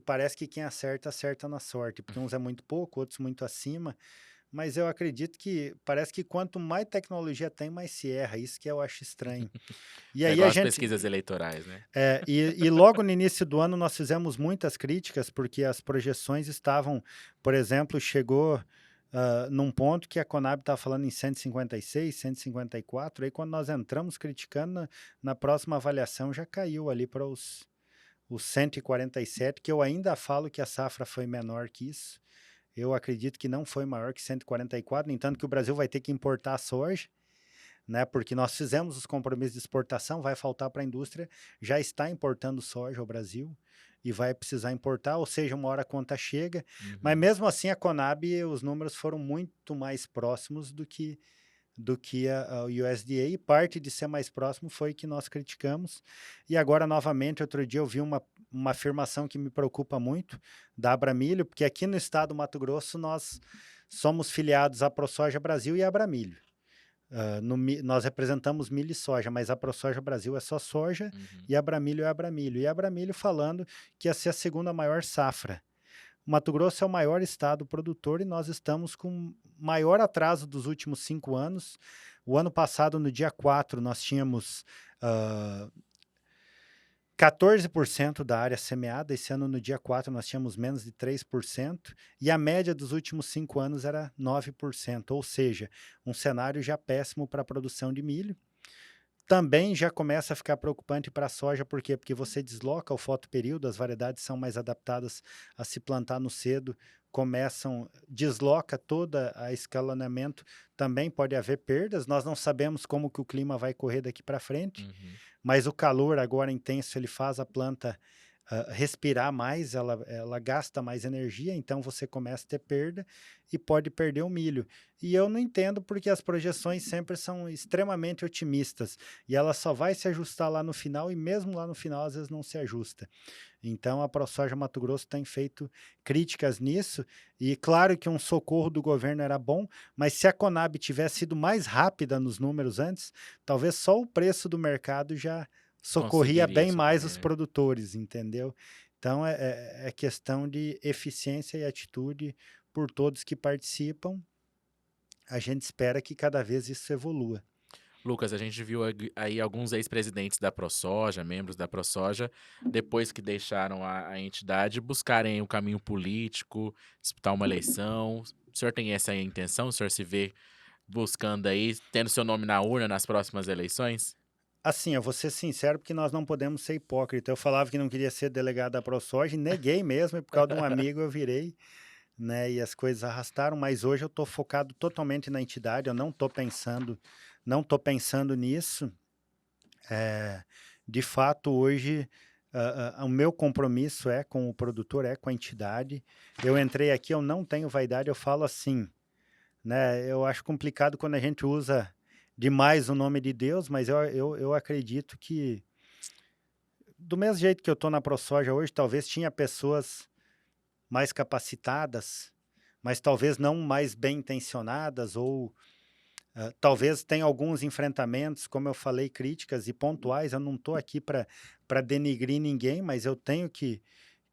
parece que quem acerta, acerta na sorte, porque uns é muito pouco, outros muito acima, mas eu acredito que parece que quanto mais tecnologia tem, mais se erra, isso que eu acho estranho. E É aí igual a as gente, pesquisas eleitorais, né? e logo no início do ano nós fizemos muitas críticas, porque as projeções estavam, por exemplo, chegou num ponto que a Conab estava falando em 156, 154, aí quando nós entramos criticando, na próxima avaliação já caiu ali para os 147, que eu ainda falo que a safra foi menor que isso. Eu acredito que não foi maior que 144, no entanto que o Brasil vai ter que importar soja, né? Porque nós fizemos os compromissos de exportação, vai faltar para a indústria, já está importando soja ao Brasil e vai precisar importar, ou seja, uma hora a conta chega, mas Uhum. mesmo assim a Conab, os números foram muito mais próximos do que o USDA, e parte de ser mais próximo foi que nós criticamos. E agora, novamente, outro dia eu vi uma afirmação que me preocupa muito, da Abramilho, porque aqui no estado do Mato Grosso nós somos filiados à ProSoja Brasil e à Abramilho. Nós representamos milho e soja, mas a ProSoja Brasil é só soja Uhum. e a Abramilho é Abramilho. E a Abramilho falando que ia ser a segunda maior safra. O Mato Grosso é o maior estado produtor e nós estamos com maior atraso dos últimos 5 anos. O ano passado, no dia 4, nós tínhamos 14% da área semeada. Esse ano, no dia 4, nós tínhamos menos de 3%. E a média dos últimos 5 anos era 9%. Ou seja, um cenário já péssimo para a produção de milho. Também já começa a ficar preocupante para a soja, por quê? Porque você desloca o fotoperíodo, as variedades são mais adaptadas a se plantar no cedo, desloca toda a escalonamento, também pode haver perdas, nós não sabemos como que o clima vai correr daqui para frente, Uhum. mas o calor agora intenso, ele faz a planta respirar mais, ela gasta mais energia, então você começa a ter perda e pode perder o milho. E eu não entendo porque as projeções sempre são extremamente otimistas e ela só vai se ajustar lá no final e mesmo lá no final às vezes não se ajusta. Então a ProSoja Mato Grosso tem feito críticas nisso e claro que um socorro do governo era bom, mas se a Conab tivesse sido mais rápida nos números antes, talvez só o preço do mercado já socorria Conseguiria bem mais socorrer, os né? produtores, entendeu? Então é questão de eficiência e atitude por todos que participam. A gente espera que cada vez isso evolua. Lucas, a gente viu aí alguns ex-presidentes da ProSoja, membros da ProSoja, depois que deixaram a entidade, buscarem o caminho político, disputar uma eleição. O senhor tem essa intenção? O senhor se vê buscando aí, tendo seu nome na urna nas próximas eleições? Assim, eu vou ser sincero porque nós não podemos ser hipócritas. Eu falava que não queria ser delegado da ProSoja e neguei mesmo, e por causa de um amigo eu virei, né? E as coisas arrastaram, mas hoje eu estou focado totalmente na entidade, eu não tô pensando nisso. De fato, hoje, o meu compromisso é com o produtor, é com a entidade. Eu entrei aqui, eu não tenho vaidade, eu falo assim, né? Eu acho complicado quando a gente usa demais o nome de Deus, mas eu acredito que, do mesmo jeito que eu estou na ProSoja hoje, talvez tinha pessoas mais capacitadas, mas talvez não mais bem intencionadas ou Talvez tenha alguns enfrentamentos, como eu falei, críticas e pontuais. Eu não estou aqui para denigrir ninguém, mas eu tenho que,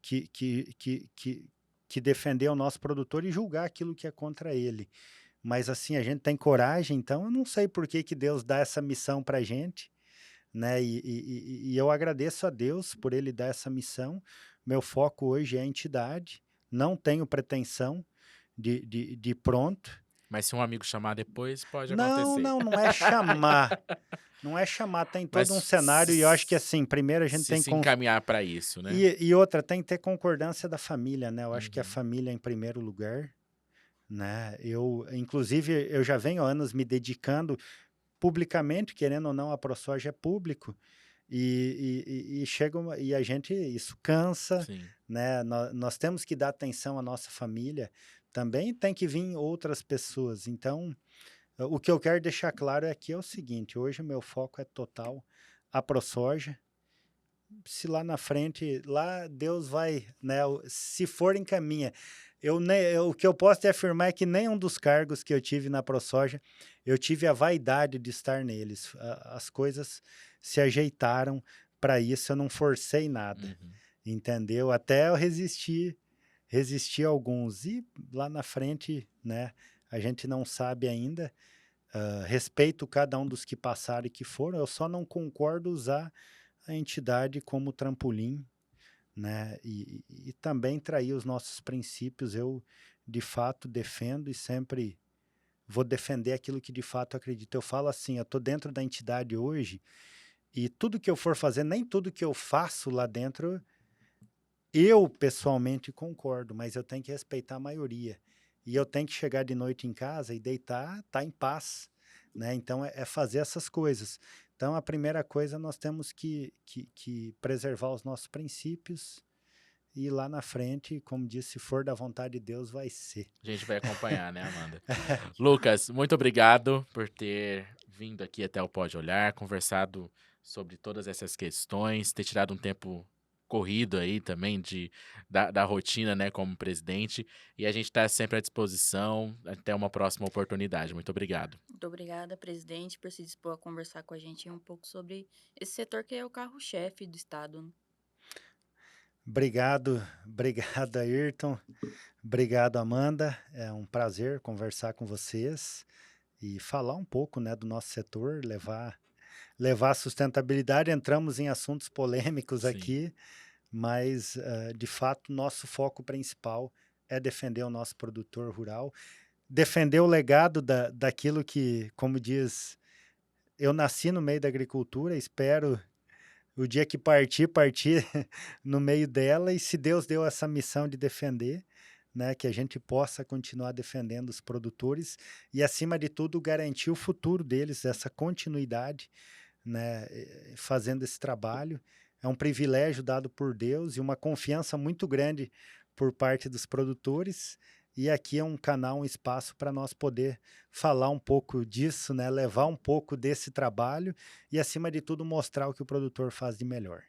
que, que, que, que defender o nosso produtor e julgar aquilo que é contra ele. Mas assim, a gente tem coragem, então eu não sei por que que Deus dá essa missão para a gente, né? E eu agradeço a Deus por ele dar essa missão. Meu foco hoje é a entidade, não tenho pretensão de pronto. Mas se um amigo chamar depois, pode Não, acontecer. não, não é chamar. Não é chamar, tem todo um Mas cenário e eu acho que assim, primeiro a gente tem se encaminhar para isso, né? e outra, tem que ter concordância da família, né? Eu acho que a Uhum. família é em primeiro lugar, né? Inclusive, eu já venho há anos me dedicando publicamente, querendo ou não, a ProSoja é público, e chega e a gente, isso cansa, Sim. né? Nós temos que dar atenção à nossa família, também tem que vir outras pessoas. Então, o que eu quero deixar claro é que é o seguinte: hoje o meu foco é total a ProSoja. Se lá na frente, lá Deus vai, né? Se for encaminha. O que eu posso te afirmar é que nenhum dos cargos que eu tive na ProSoja, eu tive a vaidade de estar neles. As coisas se ajeitaram para isso, eu não forcei nada, Uhum. entendeu? Até eu resisti a alguns. E lá na frente, né? A gente não sabe ainda. Respeito cada um dos que passaram e que foram, eu só não concordo usar a entidade como trampolim, né? E também trair os nossos princípios. Eu, de fato, defendo e sempre vou defender aquilo que de fato acredito. Eu falo assim, eu estou dentro da entidade hoje e tudo que eu for fazer, nem tudo que eu faço lá dentro, eu pessoalmente concordo, mas eu tenho que respeitar a maioria. E eu tenho que chegar de noite em casa e deitar, tá em paz, né? Então é fazer essas coisas. Então a primeira coisa nós temos que preservar os nossos princípios e lá na frente, como disse, se for da vontade de Deus, vai ser. A gente vai acompanhar, né, Amanda? Lucas, muito obrigado por ter vindo aqui até o Pode Olhar, conversado sobre todas essas questões, ter tirado um tempo corrido aí também da rotina, né, como presidente. E a gente está sempre à disposição. Até uma próxima oportunidade. Muito obrigado. Muito obrigada, presidente, por se dispor a conversar com a gente um pouco sobre esse setor que é o carro-chefe do Estado, né? Obrigado, Ayrton. Obrigado, Amanda. É um prazer conversar com vocês e falar um pouco, né, do nosso setor, levar a sustentabilidade. Entramos em assuntos polêmicos Sim. aqui, mas, de fato, nosso foco principal é defender o nosso produtor rural, defender o legado daquilo que, como diz, eu nasci no meio da agricultura, espero o dia que partir no meio dela, e se Deus deu essa missão de defender, né, que a gente possa continuar defendendo os produtores e, acima de tudo, garantir o futuro deles, essa continuidade, né, fazendo esse trabalho. É um privilégio dado por Deus e uma confiança muito grande por parte dos produtores. E aqui é um canal, um espaço para nós poder falar um pouco disso, né, levar um pouco desse trabalho e, acima de tudo, mostrar o que o produtor faz de melhor.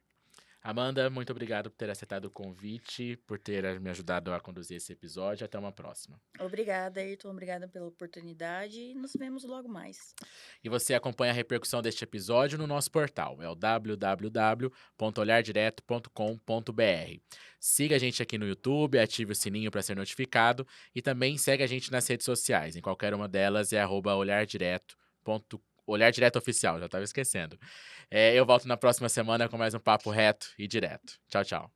Amanda, muito obrigado por ter aceitado o convite, por ter me ajudado a conduzir esse episódio. Até uma próxima. Obrigada, Ayrton. Obrigada pela oportunidade e nos vemos logo mais. E você acompanha a repercussão deste episódio no nosso portal, é o www.olhardireto.com.br. Siga a gente aqui no YouTube, ative o sininho para ser notificado e também segue a gente nas redes sociais. Em qualquer uma delas é @olhardireto. Olhar Direto Oficial, já estava esquecendo. Eu volto na próxima semana com mais um papo reto e direto. Tchau, tchau.